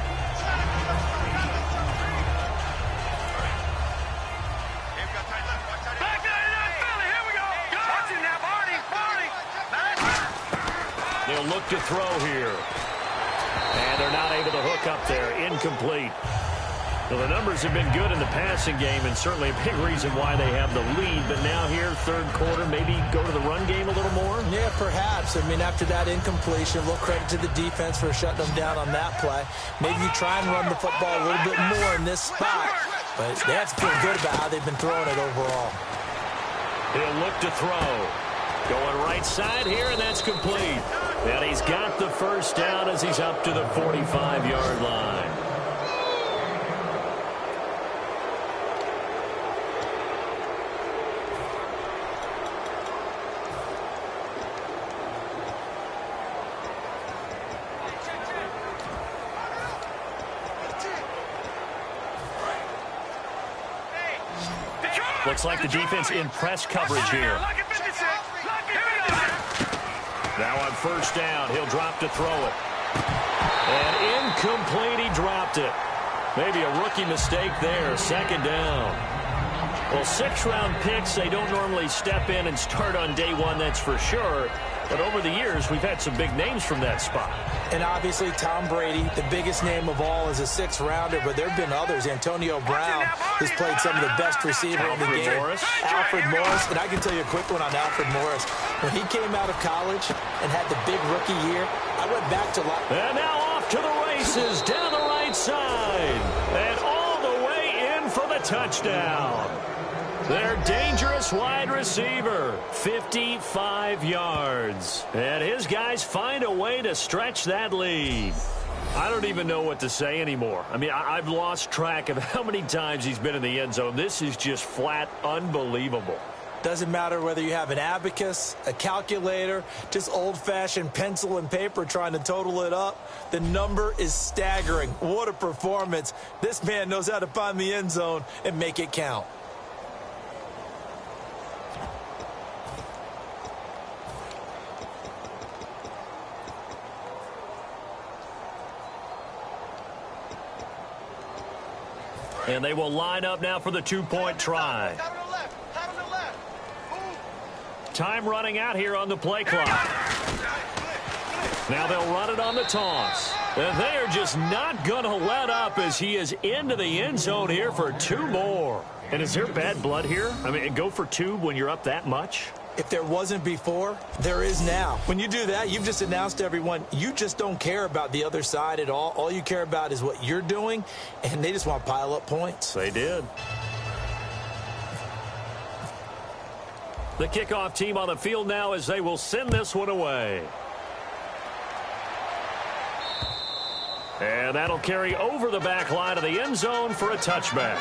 They'll look to throw here. And they're not able to hook up there. Incomplete. Well, the numbers have been good in the passing game, and certainly a big reason why they have the lead. But now here, third quarter, maybe go to the run game a little more? Yeah, perhaps. I mean, after that incompletion, a little credit to the defense for shutting them down on that play. Maybe you try and run the football a little bit more in this spot. But they have to feel good about how they've been throwing it overall. He'll look to throw. Going right side here, and that's complete. And he's got the first down as he's up to the 45-yard line. Looks like the defense in press coverage here. Now on first down, he'll drop to throw it. And incomplete, he dropped it. Maybe a rookie mistake there, second down. Well, 6-round picks, they don't normally step in and start on day one, that's for sure. But over the years, we've had some big names from that spot. And obviously, Tom Brady, the biggest name of all, is a 6th-rounder, but there have been others. Antonio Brown has played some of the best receiver in the game. Alfred Morris. And I can tell you a quick one on Alfred Morris. When he came out of college and had the big rookie year, I went back to... And now off to the races, down the right side. And all the way in for the touchdown. Their dangerous wide receiver, 55 yards. And his guys find a way to stretch that lead. I don't even know what to say anymore. I mean, I've lost track of how many times he's been in the end zone. This is just flat unbelievable. Doesn't matter whether you have an abacus, a calculator, just old-fashioned pencil and paper trying to total it up. The number is staggering. What a performance. This man knows how to find the end zone and make it count. And they will line up now for the two-point try. Time running out here on the play clock. Now they'll run it on the toss. And they are just not going to let up as he is into the end zone here for 2 more. And is there bad blood here? I mean, go for 2 when you're up that much? If there wasn't before, there is now. When you do that, you've just announced to everyone, you just don't care about the other side at all. All you care about is what you're doing, and they just want to pile up points. They did. The kickoff team on the field now as they will send this one away. And that'll carry over the back line of the end zone for a touchback.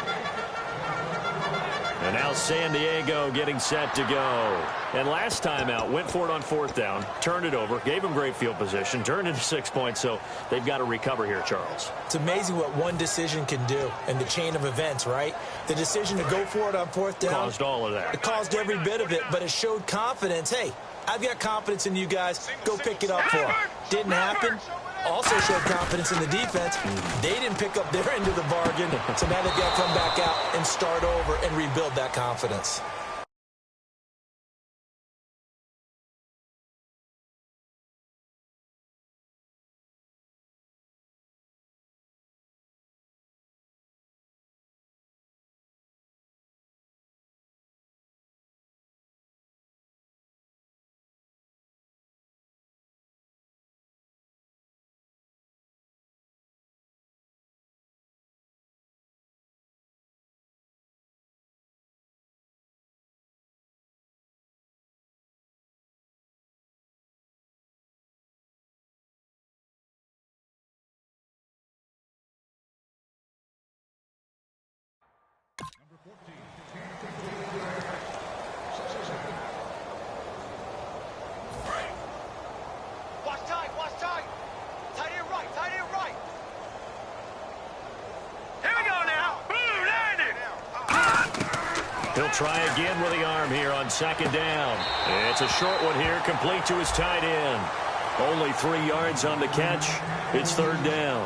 And now San Diego getting set to go. And last time out, went for it on 4th down, turned it over, gave them great field position, turned into 6 points, so they've got to recover here, Charles. It's amazing what one decision can do in the chain of events, right? The decision to go for it on 4th down. Caused all of that. It caused every bit of it, but it showed confidence. Hey, I've got confidence in you guys. Go pick it up for them. Didn't happen. Also showed confidence in the defense. They didn't pick up their end of the bargain, so now they've got to come back out and start over and rebuild that confidence. Here He'll try again with the arm here on second down. It's a short one here, complete to his tight end. Only 3 yards on the catch. It's third down.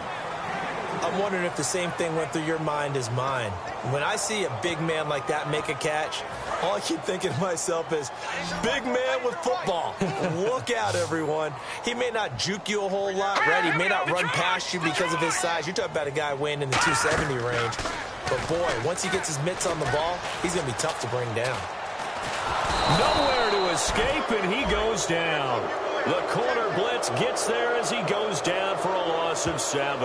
I'm wondering if the same thing went through your mind as mine. When I see a big man like that make a catch, all I keep thinking to myself is, big man with football. Look out, everyone. He may not juke you a whole lot, right? He may not run past you because of his size. You're talking about a guy weighing in the 270 range. But, boy, once he gets his mitts on the ball, he's going to be tough to bring down. Nowhere to escape, and he goes down. The corner blitz gets there as he goes down for a loss of 7.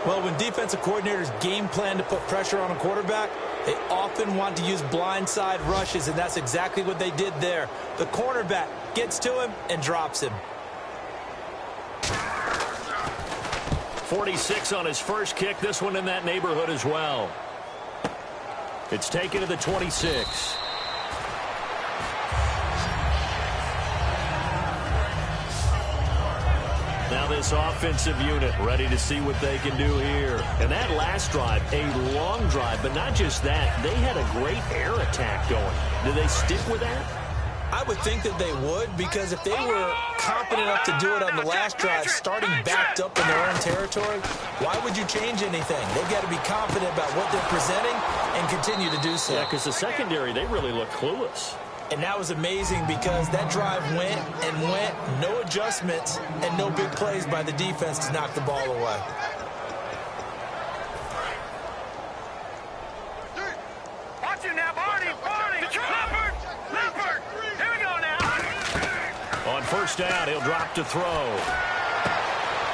Well, when defensive coordinators game plan to put pressure on a quarterback, they often want to use blindside rushes, and that's exactly what they did there. The cornerback gets to him and drops him. 46 on his first kick. This one in that neighborhood as well. It's taken to the 26. Now this offensive unit ready to see what they can do here. And that last drive, a long drive, but not just that. They had a great air attack going. Do they stick with that? I would think that they would, because if they were confident enough to do it on the last drive, starting backed up in their own territory, why would you change anything? They've got to be confident about what they're presenting and continue to do so. Yeah, because the secondary, they really look clueless. And that was amazing because that drive went and went, no adjustments, and no big plays by the defense to knock the ball away. Watch you now, Barney! Leopard! Here we go now! On first down, he'll drop to throw.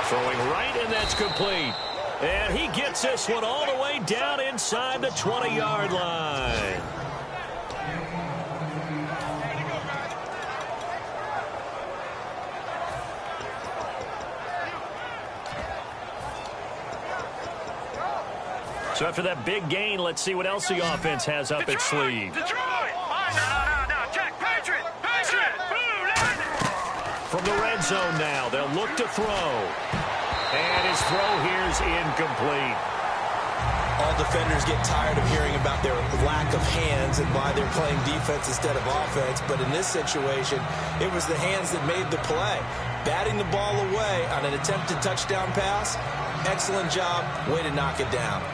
Throwing right, and that's complete. And he gets this one all the way down inside the 20-yard line. So after that big gain, let's see what else the offense has up its sleeve. Detroit! No, Jack, Patriot! From the red zone now, they'll look to throw. And his throw here's incomplete. All defenders get tired of hearing about their lack of hands and why they're playing defense instead of offense. But in this situation, it was the hands that made the play. Batting the ball away on an attempted touchdown pass, excellent job, way to knock it down.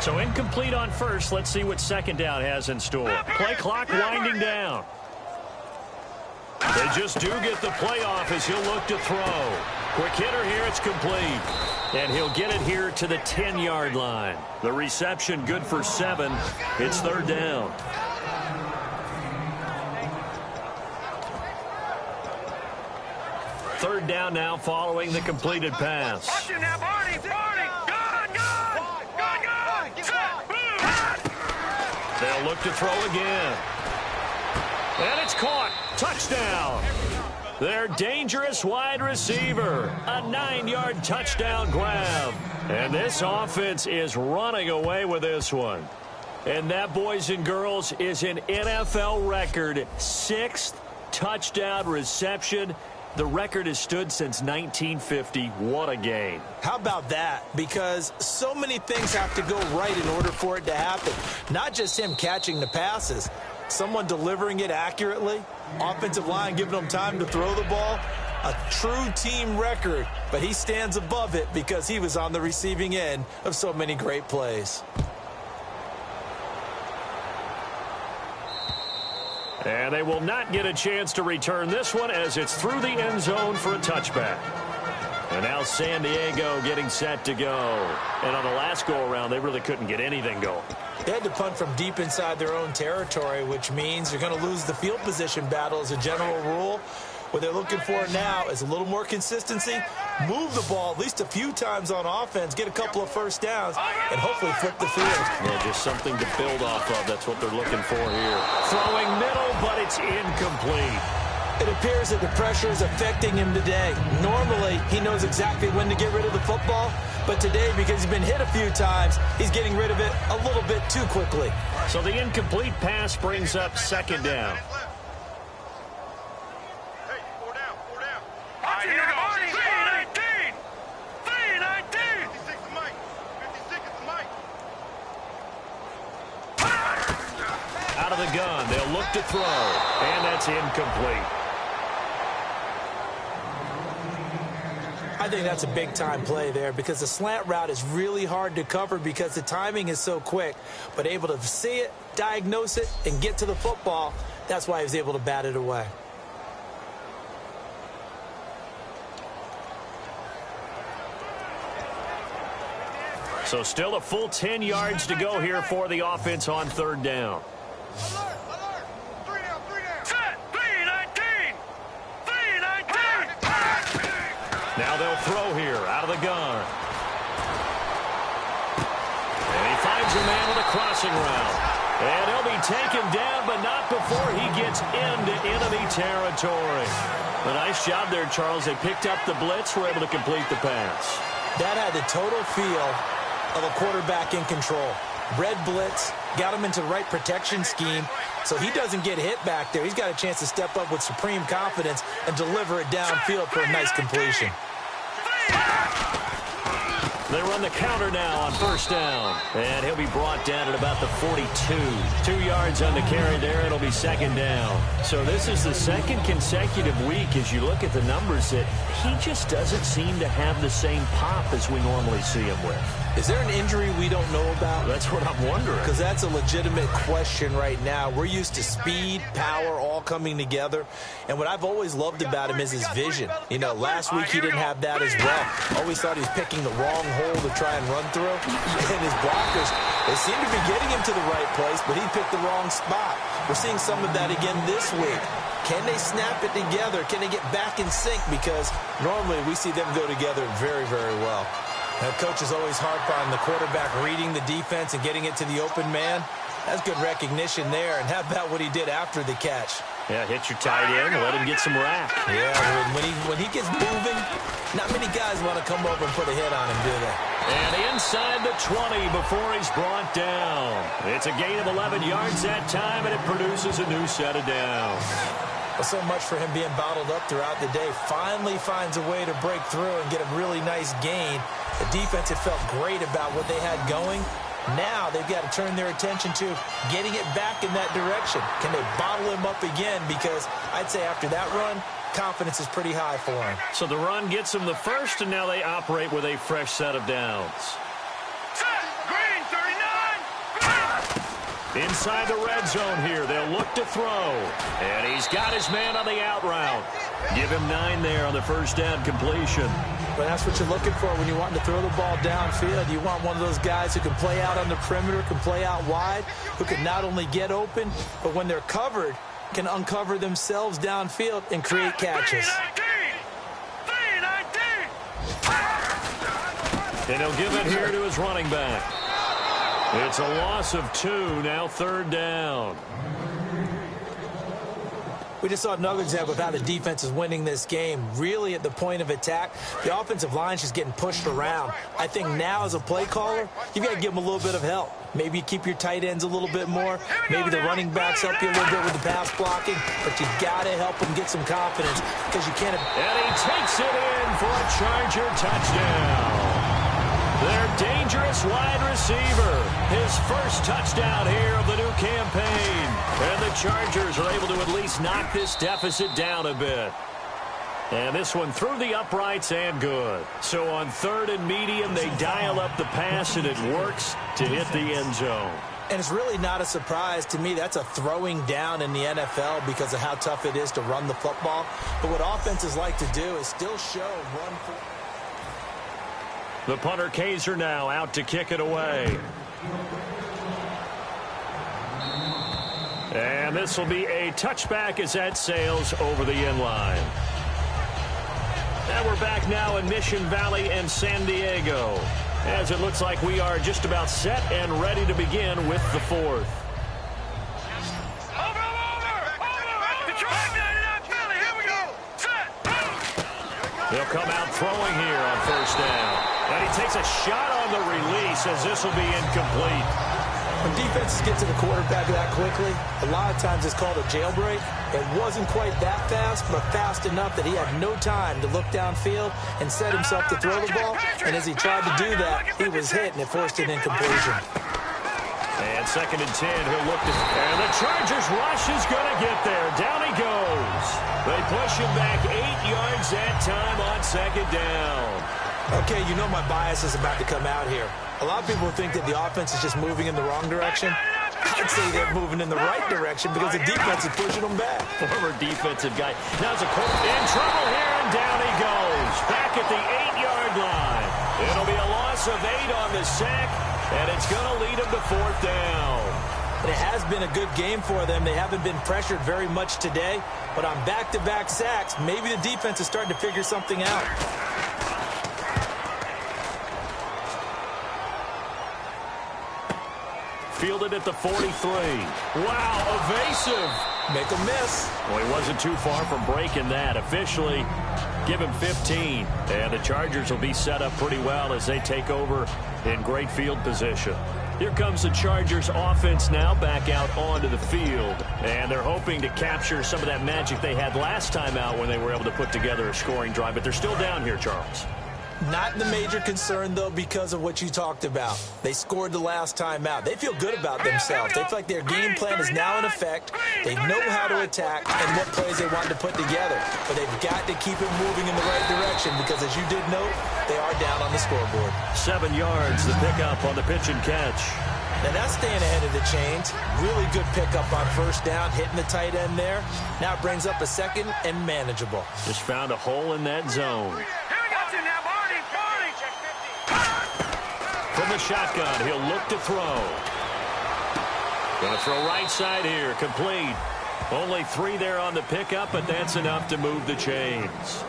So incomplete on first. Let's see what second down has in store. Play clock winding down. They just do get the play off as he'll look to throw. Quick hitter here. It's complete. And he'll get it here to the 10-yard line. The reception good for 7. It's third down. Third down now following the completed pass. Watch you now, Barney! They'll look to throw again. And it's caught. Touchdown. Their dangerous wide receiver. A 9-yard touchdown grab. And this offense is running away with this one. And that, boys and girls, is an NFL record 6th touchdown reception. The record has stood since 1950. What a game. How about that? Because so many things have to go right in order for it to happen. Not just him catching the passes, someone delivering it accurately, offensive line giving them time to throw the ball. A true team record, but he stands above it because he was on the receiving end of so many great plays. And they will not get a chance to return this one as it's through the end zone for a touchback. And now San Diego getting set to go. And on the last go-around, they really couldn't get anything going. They had to punt from deep inside their own territory, which means you're going to lose the field position battle as a general rule. What they're looking for now is a little more consistency, move the ball at least a few times on offense, get a couple of first downs, and hopefully flip the field. Yeah, just something to build off of. That's what they're looking for here. Throwing middle, but it's incomplete. It appears that the pressure is affecting him today. Normally, he knows exactly when to get rid of the football, but today, because he's been hit a few times, he's getting rid of it a little bit too quickly. So the incomplete pass brings up second down. Hey, 4 down, 4 down. All right, here we go. 319! 319! 56 is Mike. 56 is Mike. Out of the gun, they'll look to throw, and that's incomplete. I think that's a big-time play there because the slant route is really hard to cover because the timing is so quick. But able to see it, diagnose it, and get to the football, that's why he was able to bat it away. So still a full 10 yards to go here for the offense on third down. Alert, alert. 3 down, 3 down. Set, 319! 319! Now they'll throw here out of the gun. And he finds a man with a crossing route. And he'll be taken down, but not before he gets into enemy territory. A nice job there, Charles. They picked up the blitz, were able to complete the pass. That had the total feel of a quarterback in control. Red blitz, got him into the right protection scheme, so he doesn't get hit back there. He's got a chance to step up with supreme confidence and deliver it downfield for a nice completion. They run the counter now on first down. And he'll be brought down at about the 42. 2 yards on the carry there. It'll be second down. So this is the second consecutive week as you look at the numbers that he just doesn't seem to have the same pop as we normally see him with. Is there an injury we don't know about? That's what I'm wondering. Because that's a legitimate question right now. We're used to speed, power, all coming together. And what I've always loved about him is his vision. You know, last week he didn't have that as well. Always thought he was picking the wrong hole to try and run through. And his blockers, they seem to be getting him to the right place, but he picked the wrong spot. We're seeing some of that again this week. Can they snap it together? Can they get back in sync? Because normally we see them go together very, very well. Now, coach is always harp on the quarterback reading the defense and getting it to the open man. That's good recognition there. And how about what he did after the catch? Yeah, hit your tight end and let him get some rack. Yeah, when he gets moving, not many guys want to come over and put a hit on him, do they? And inside the 20 before he's brought down. It's a gain of 11 yards that time, and it produces a new set of downs. Well, so much for him being bottled up throughout the day. Finally finds a way to break through and get a really nice gain. The defense had felt great about what they had going. Now they've got to turn their attention to getting it back in that direction. Can they bottle him up again? Because I'd say after that run, confidence is pretty high for him. So the run gets them the first, and now they operate with a fresh set of downs. Set, green, 39! Inside the red zone here, they'll look to throw. And he's got his man on the out route. Give him 9 there on the first down completion. But that's what you're looking for when you want to throw the ball downfield. You want one of those guys who can play out on the perimeter, can play out wide, who can not only get open, but when they're covered, can uncover themselves downfield and create catches. 319! And he'll give it here to his running back. It's a loss of 2, now third down. We just saw another example of how the defense is winning this game. Really at the point of attack, the offensive line is just getting pushed around. I think now as a play caller, you've got to give them a little bit of help. Maybe keep your tight ends a little bit more. Maybe the running backs help you a little bit with the pass blocking. But you've got to help them get some confidence because you can't... And he takes it in for a Charger touchdown. Their dangerous wide receiver. His first touchdown here of the new campaign. And the Chargers are able to at least knock this deficit down a bit. And this one through the uprights and good. So on third and medium, they dial up the pass, and it works to hit the end zone. And it's really not a surprise to me. That's a throwing down in the NFL because of how tough it is to run the football. But what offenses like to do is still show run for... The punter Kaiser now out to kick it away. And this will be a touchback as that sails over the end line. And we're back now in Mission Valley and San Diego, as it looks like we are just about set and ready to begin with the fourth. Over! Detroit, 99 Philly, here They'll come out throwing here on first down. And he takes a shot on the release as this will be incomplete. When defenses get to the quarterback that quickly, a lot of times it's called a jailbreak. It wasn't quite that fast, but fast enough that he had no time to look downfield and set himself to throw the ball. And as he tried to do that, he was hit, and it forced an incompletion. And 2nd and 10, he'll look to... And the Chargers rush is going to get there. Down he goes. They push him back 8 yards that time on 2nd down. Okay, you know my bias is about to come out here. A lot of people think that the offense is just moving in the wrong direction. I'd say they're moving in the right direction because the defense is pushing them back. Former defensive guy. Now it's a quarterback in trouble here, and down he goes. Back at the 8-yard line. It'll be a loss of 8 on the sack, and it's going to lead them to 4th down. And it has been a good game for them. They haven't been pressured very much today, but on back-to-back sacks, maybe the defense is starting to figure something out. Fielded at the 43. Wow, evasive. Make a miss. Well, he wasn't too far from breaking that. Officially, give him 15. And the Chargers will be set up pretty well as they take over in great field position. Here comes the Chargers offense now back out onto the field. And they're hoping to capture some of that magic they had last time out when they were able to put together a scoring drive. But they're still down here, Charles. Not the major concern, though, because of what you talked about. They scored the last time out. They feel good about themselves. They feel like their game plan is now in effect. They know how to attack and what plays they want to put together. But they've got to keep it moving in the right direction because, as you did note, they are down on the scoreboard. 7 yards, the pickup on the pitch and catch. Now that's staying ahead of the chains. Really good pickup on first down, hitting the tight end there. Now it brings up a 2nd and manageable. Just found a hole in that zone. From the shotgun, he'll look to throw. Going to throw right side here, complete. Only 3 there on the pickup, but that's enough to move the chains.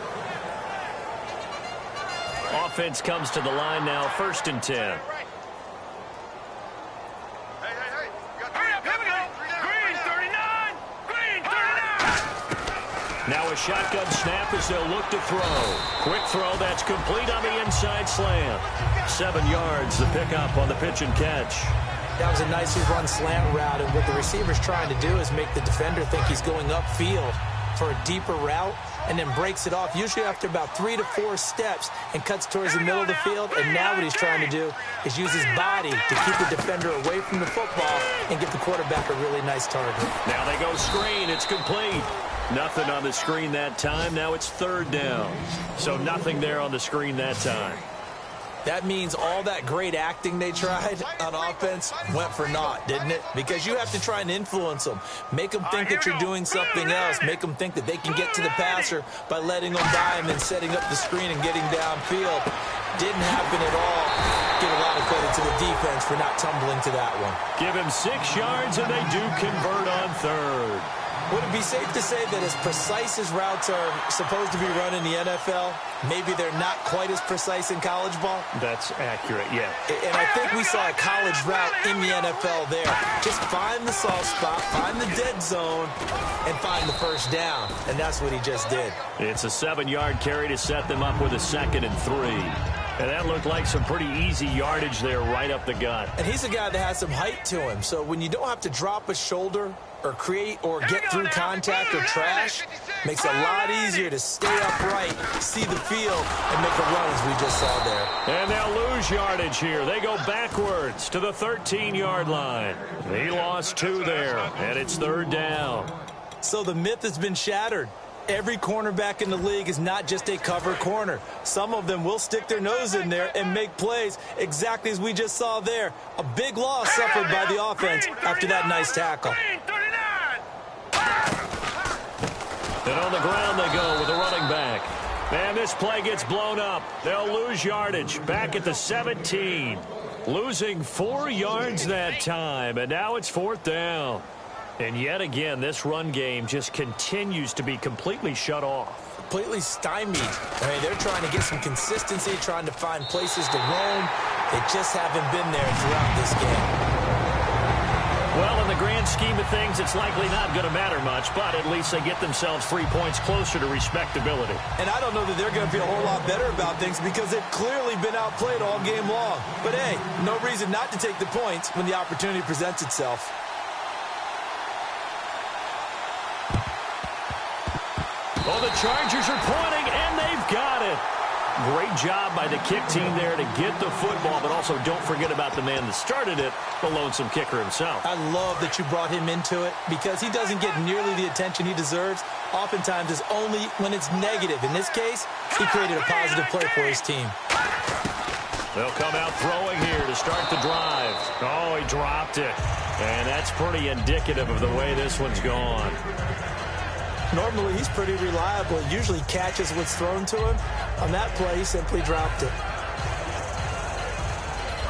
Offense comes to the line now, 1st and 10. Now a shotgun snap as they'll look to throw. Quick throw, that's complete on the inside slant. 7 yards, the pickup on the pitch and catch. That was a nicely run slant route, and what the receiver's trying to do is make the defender think he's going upfield for a deeper route, and then breaks it off, usually after about 3 to 4 steps, and cuts towards the middle of the field. And now what he's trying to do is use his body to keep the defender away from the football and give the quarterback a really nice target. Now they go screen, it's complete. Nothing on the screen that time. Now it's 3rd down. So nothing there on the screen that time. That means all that great acting they tried on offense went for naught, didn't it? Because you have to try and influence them. Make them think that you're doing something else. Make them think that they can get to the passer by letting them by and then setting up the screen and getting downfield. Didn't happen at all. Give a lot of credit to the defense for not tumbling to that one. Give him 6 yards, and they do convert on 3rd. Would it be safe to say that as precise as routes are supposed to be run in the NFL, maybe they're not quite as precise in college ball? That's accurate, yeah. And I think we saw a college route in the NFL there. Just find the soft spot, find the dead zone, and find the first down. And that's what he just did. It's a 7-yard carry to set them up with a 2nd and 3. And that looked like some pretty easy yardage there right up the gut. And he's a guy that has some height to him. So when you don't have to drop a shoulder or create or get through contact or trash, makes it a lot easier to stay upright, see the field, and make a run as we just saw there. And they'll lose yardage here. They go backwards to the 13-yard line. He lost 2 there, and it's 3rd down. So the myth has been shattered. Every cornerback in the league is not just a cover corner. Some of them will stick their nose in there and make plays exactly as we just saw there. A big loss suffered by the offense after that nice tackle. And on the ground they go with the running back. And this play gets blown up. They'll lose yardage back at the 17. Losing 4 yards that time, and now it's 4th down. And yet again, this run game just continues to be completely shut off. Completely stymied. I mean, they're trying to get some consistency, trying to find places to roam. They just haven't been there throughout this game. Well, in the grand scheme of things, it's likely not going to matter much, but at least they get themselves 3 points closer to respectability. And I don't know that they're going to feel a whole lot better about things because they've clearly been outplayed all game long. But, hey, no reason not to take the points when the opportunity presents itself. Oh, the Chargers are pointing, and they've got it. Great job by the kick team there to get the football, but also don't forget about the man that started it, the lonesome kicker himself. I love that you brought him into it because he doesn't get nearly the attention he deserves. Oftentimes it's only when it's negative. In this case, he created a positive play for his team. They'll come out throwing here to start the drive. Oh, he dropped it. And that's pretty indicative of the way this one's gone. Normally, he's pretty reliable. He usually catches what's thrown to him. On that play, he simply dropped it.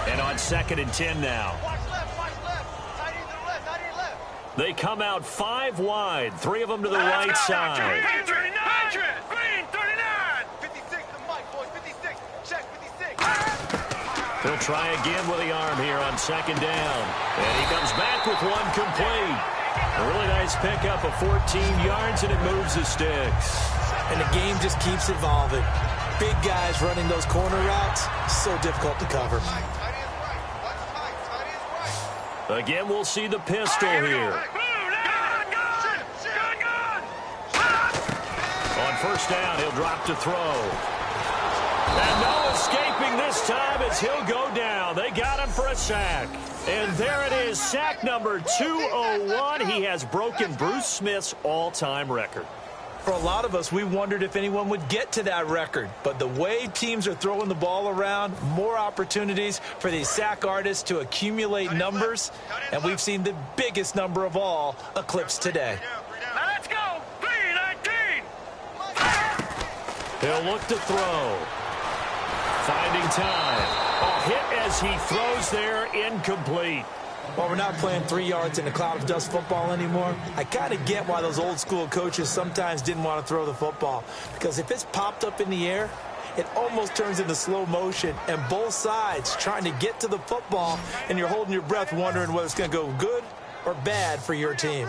And on 2nd and 10 now. Watch left, watch left. Tight end to the left, tight end left. They come out 5 wide, 3 of them to the right side. Green 39! Green 39! 56 to Mike, boys, 56. Check 56. He'll try again with the arm here on 2nd down. And he comes back with one complete. A really nice pickup of 14 yards, and it moves the sticks. And the game just keeps evolving. Big guys running those corner routes, so difficult to cover. Again, we'll see the pistol here. On 1st down, he'll drop to throw. And no escaping this time as he'll go down. They got him for a sack. And there it is, sack number 201. He has broken Bruce Smith's all-time record. For a lot of us, we wondered if anyone would get to that record. But the way teams are throwing the ball around, more opportunities for these sack artists to accumulate numbers. And we've seen the biggest number of all eclipsed today. Now let's go. 3-19. He'll look to throw. Finding time. A hit as he throws there, incomplete. While we're not playing 3 yards in a cloud of dust football anymore, I kind of get why those old school coaches sometimes didn't want to throw the football. Because if it's popped up in the air, it almost turns into slow motion, and both sides trying to get to the football, and you're holding your breath wondering whether it's going to go good or bad for your team.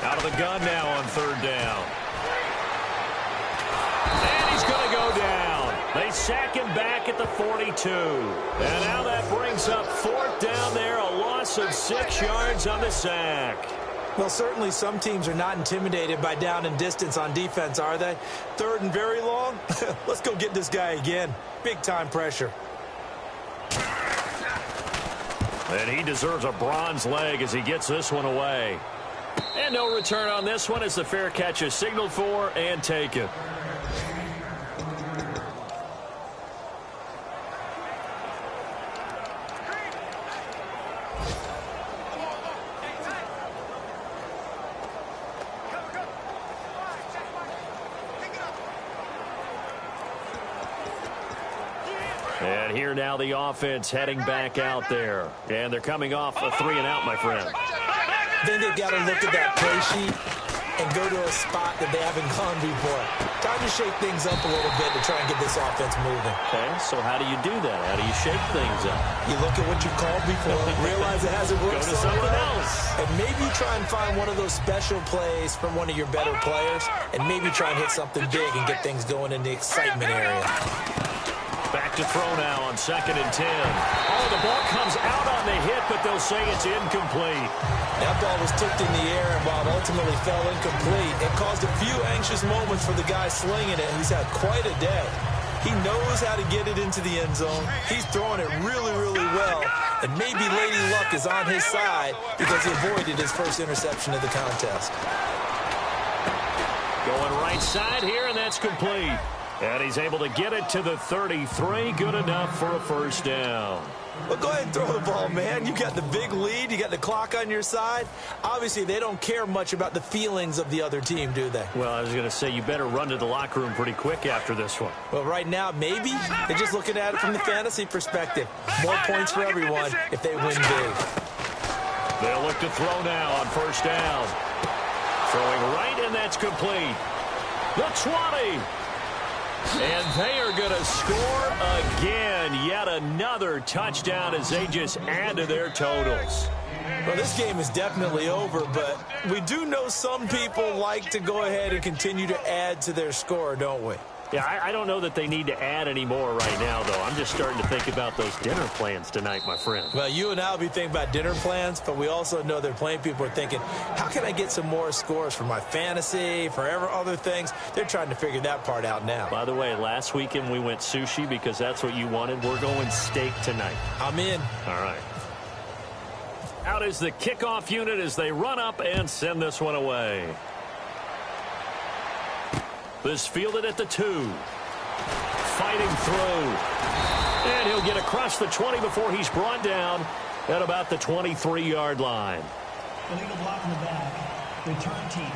Out of the gun now on 3rd down. And he's going to go down. They sack him back at the 42. And now that brings up 4th down there, a loss of 6 yards on the sack. Well, certainly some teams are not intimidated by down and distance on defense, are they? 3rd and very long? Let's go get this guy again. Big-time pressure. And he deserves a bronze leg as he gets this one away. And no return on this one as the fair catch is signaled for and taken. And here now the offense heading back out there. And they're coming off a 3 and out, my friend. Then they've got to look at that play sheet and go to a spot that they haven't gone before. Time to shake things up a little bit to try and get this offense moving. Okay, so how do you do that? How do you shake things up? You look at what you've called before, realize it hasn't worked Go to something else. and maybe try and find one of those special plays from one of your better players, and maybe try and hit something big and get things going in the excitement area. Back to throw now on 2nd and 10. Oh, the ball comes out on the hit, but they'll say it's incomplete. That ball was tipped in the air, and while it ultimately fell incomplete, it caused a few anxious moments for the guy slinging it. He's had quite a day. He knows how to get it into the end zone. He's throwing it really, really well. And maybe Lady Luck is on his side because he avoided his first interception of the contest. Going right side here, and that's complete. And he's able to get it to the 33. Good enough for a 1st down. Well, go ahead and throw the ball, man. You got the big lead. You got the clock on your side. Obviously, they don't care much about the feelings of the other team, do they? Well, I was going to say, you better run to the locker room pretty quick after this one. Well, right now, maybe. They're just looking at it from the fantasy perspective. More points for everyone if they win big. They'll look to throw now on 1st down. Throwing right, and that's complete. The 20. And they are going to score again. Yet another touchdown as they just add to their totals. Well, this game is definitely over, but we do know some people like to go ahead and continue to add to their score, don't we? Yeah, I don't know that they need to add any more right now, though. I'm just starting to think about those dinner plans tonight, my friend. Well, you and I will be thinking about dinner plans, but we also know that plenty of people are thinking, how can I get some more scores for my fantasy, for other things? They're trying to figure that part out now. By the way, last weekend we went sushi because that's what you wanted. We're going steak tonight. I'm in. All right. Out is the kickoff unit as they run up and send this one away. This fielded at the 2. Fighting through. And he'll get across the 20 before he's brought down at about the 23-yard line. Illegal block in the back. Return team.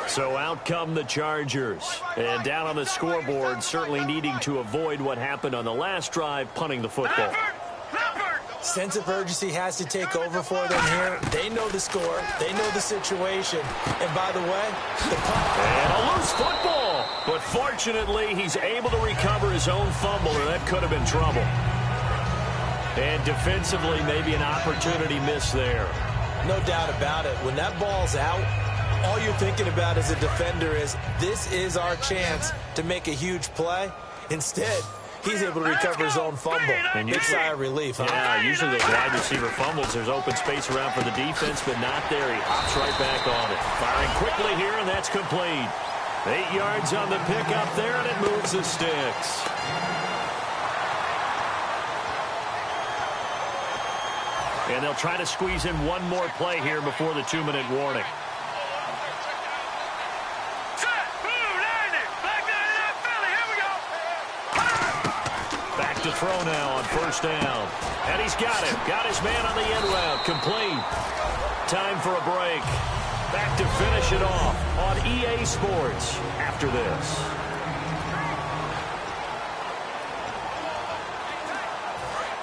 So out come the Chargers. And down on the scoreboard, certainly needing to avoid what happened on the last drive, punting the football. Sense of urgency has to take over for them here. They know the score. They know the situation. And by the way, the punt. And a loose football. But fortunately, he's able to recover his own fumble, or that could have been trouble. And defensively, maybe an opportunity missed there. No doubt about it. When that ball's out, all you're thinking about as a defender is, this is our chance to make a huge play. Instead, he's able to recover his own fumble. And big sigh of relief, huh? Yeah, usually those wide receiver fumbles, there's open space around for the defense, but not there. He hops right back on it. Firing quickly here, and that's complete. 8 yards on the pickup there, and it moves the sticks. And they'll try to squeeze in one more play here before the 2-minute warning. To throw now on first down. And he's got it. Got his man on the end route. Complete. Time for a break. Back to finish it off on EA Sports after this.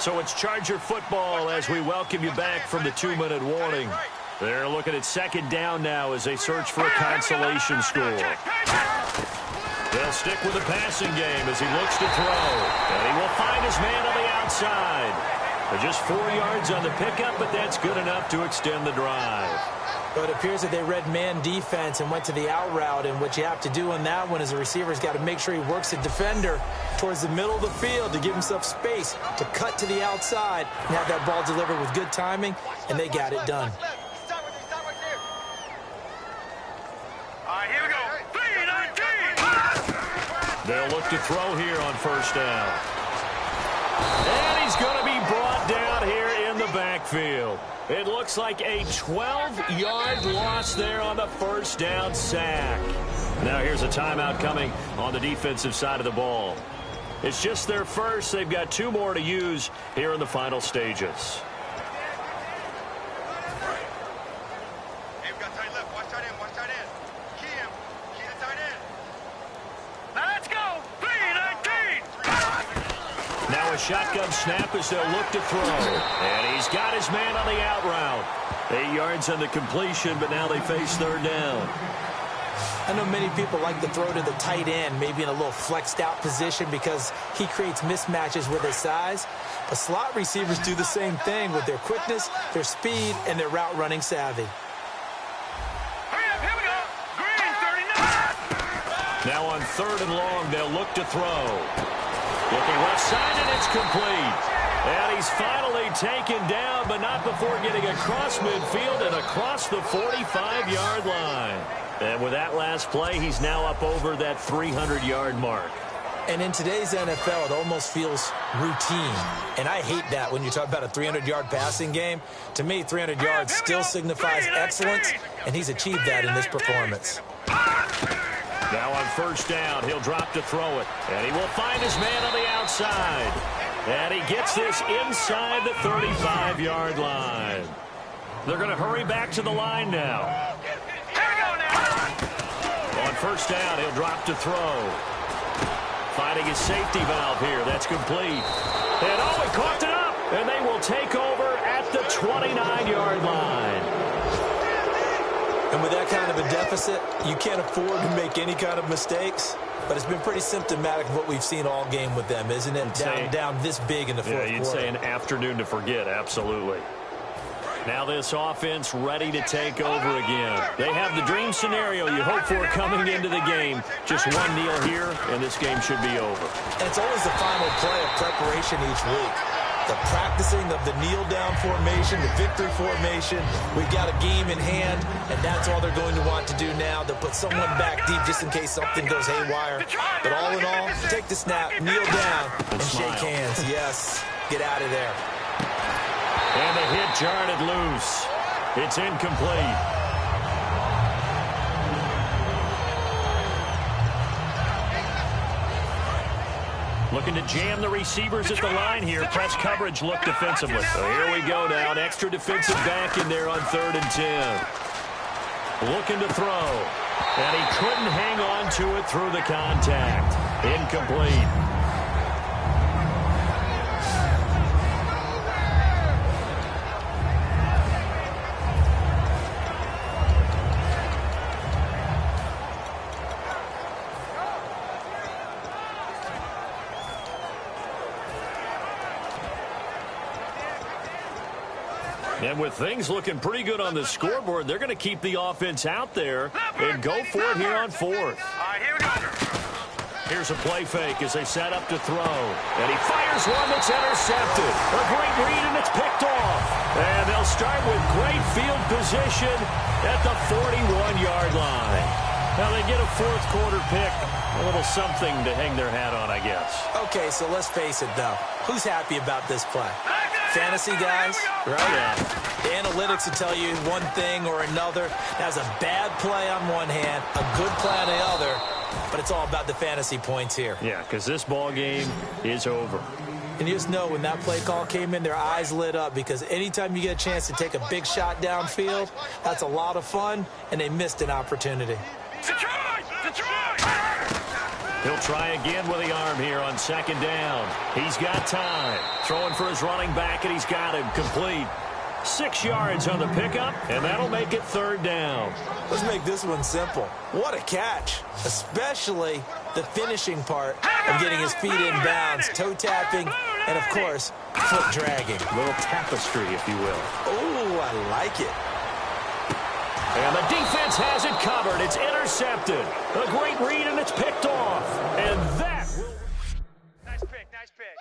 So it's Charger football as we welcome you back from the 2-minute warning. They're looking at second down now as they search for a consolation score. They'll stick with the passing game as he looks to throw. And he will find his man on the outside. Just 4 yards on the pickup, but that's good enough to extend the drive. But it appears that they read man defense and went to the out route. And what you have to do on that one is the receiver's got to make sure he works the defender towards the middle of the field to give himself space to cut to the outside and have that ball delivered with good timing, and they got it done. They'll look to throw here on first down. And he's going to be brought down here in the backfield. It looks like a 12-yard loss there on the first down sack. Now here's a timeout coming on the defensive side of the ball. It's just their first. They've got 2 more to use here in the final stages. A shotgun snap as they'll look to throw. And he's got his man on the out route. 8 yards on the completion, but now they face third down. I know many people like to throw to the tight end, maybe in a little flexed out position because he creates mismatches with his size. But slot receivers do the same thing with their quickness, their speed, and their route running savvy. Here we go. Green, 39. Now on third and long, they'll look to throw. Looking left side, and it's complete. And he's finally taken down, but not before getting across midfield and across the 45-yard line. And with that last play, he's now up over that 300-yard mark. And in today's NFL, it almost feels routine. And I hate that when you talk about a 300-yard passing game. To me, 300 yards still signifies excellence, and he's achieved that in this performance. Now on first down, he'll drop to throw it. And he will find his man on the outside. And he gets this inside the 35-yard line. They're going to hurry back to the line now. On first down, he'll drop to throw. Finding his safety valve here. That's complete. And he caught it up. And they will take over at the 29-yard line. And with that kind of a deficit, you can't afford to make any kind of mistakes. But it's been pretty symptomatic of what we've seen all game with them, isn't it? Down this big in the fourth quarter. Yeah, you'd say an afternoon to forget, absolutely. Now this offense ready to take over again. They have the dream scenario you hope for coming into the game. Just one kneel here, and this game should be over. And it's always the final play of preparation each week. The practicing of the kneel-down formation, the victory formation. We've got a game in hand, and that's all they're going to want to do now. They'll put someone back deep just in case something goes haywire. But all in all, take the snap, kneel down, and shake hands. Yes, get out of there. And the hit jarred it loose. It's incomplete. Looking to jam the receivers at the line here. Press coverage look defensively. So here we go now. An extra defensive back in there on 3rd and 10. Looking to throw. And he couldn't hang on to it through the contact. Incomplete. And with things looking pretty good on the scoreboard, they're going to keep the offense out there and go for it here on 4th. All right, here we go. Here's a play fake as they set up to throw. And he fires one that's intercepted. A great read, and it's picked off. And they'll start with great field position at the 41-yard line. Now they get a fourth quarter pick. A little something to hang their hat on, I guess. Okay, so let's face it, though. Who's happy about this play? Fantasy guys, right? Yeah. The analytics will tell you one thing or another. That's a bad play on one hand, a good play on the other, but it's all about the fantasy points here. Yeah, because this ball game is over. And you just know when that play call came in, their eyes lit up because anytime you get a chance to take a big shot downfield, that's a lot of fun, and they missed an opportunity. He'll try again with the arm here on 2nd down. He's got time. Throwing for his running back, and he's got him complete. 6 yards on the pickup, and that'll make it 3rd down. Let's make this one simple. What a catch, especially the finishing part of getting his feet in bounds, toe tapping, and, of course, foot dragging. A little tapestry, if you will. Oh, I like it. And the defense has it covered. It's intercepted. A great read, and it's picked off. And that will... Nice pick, nice pick.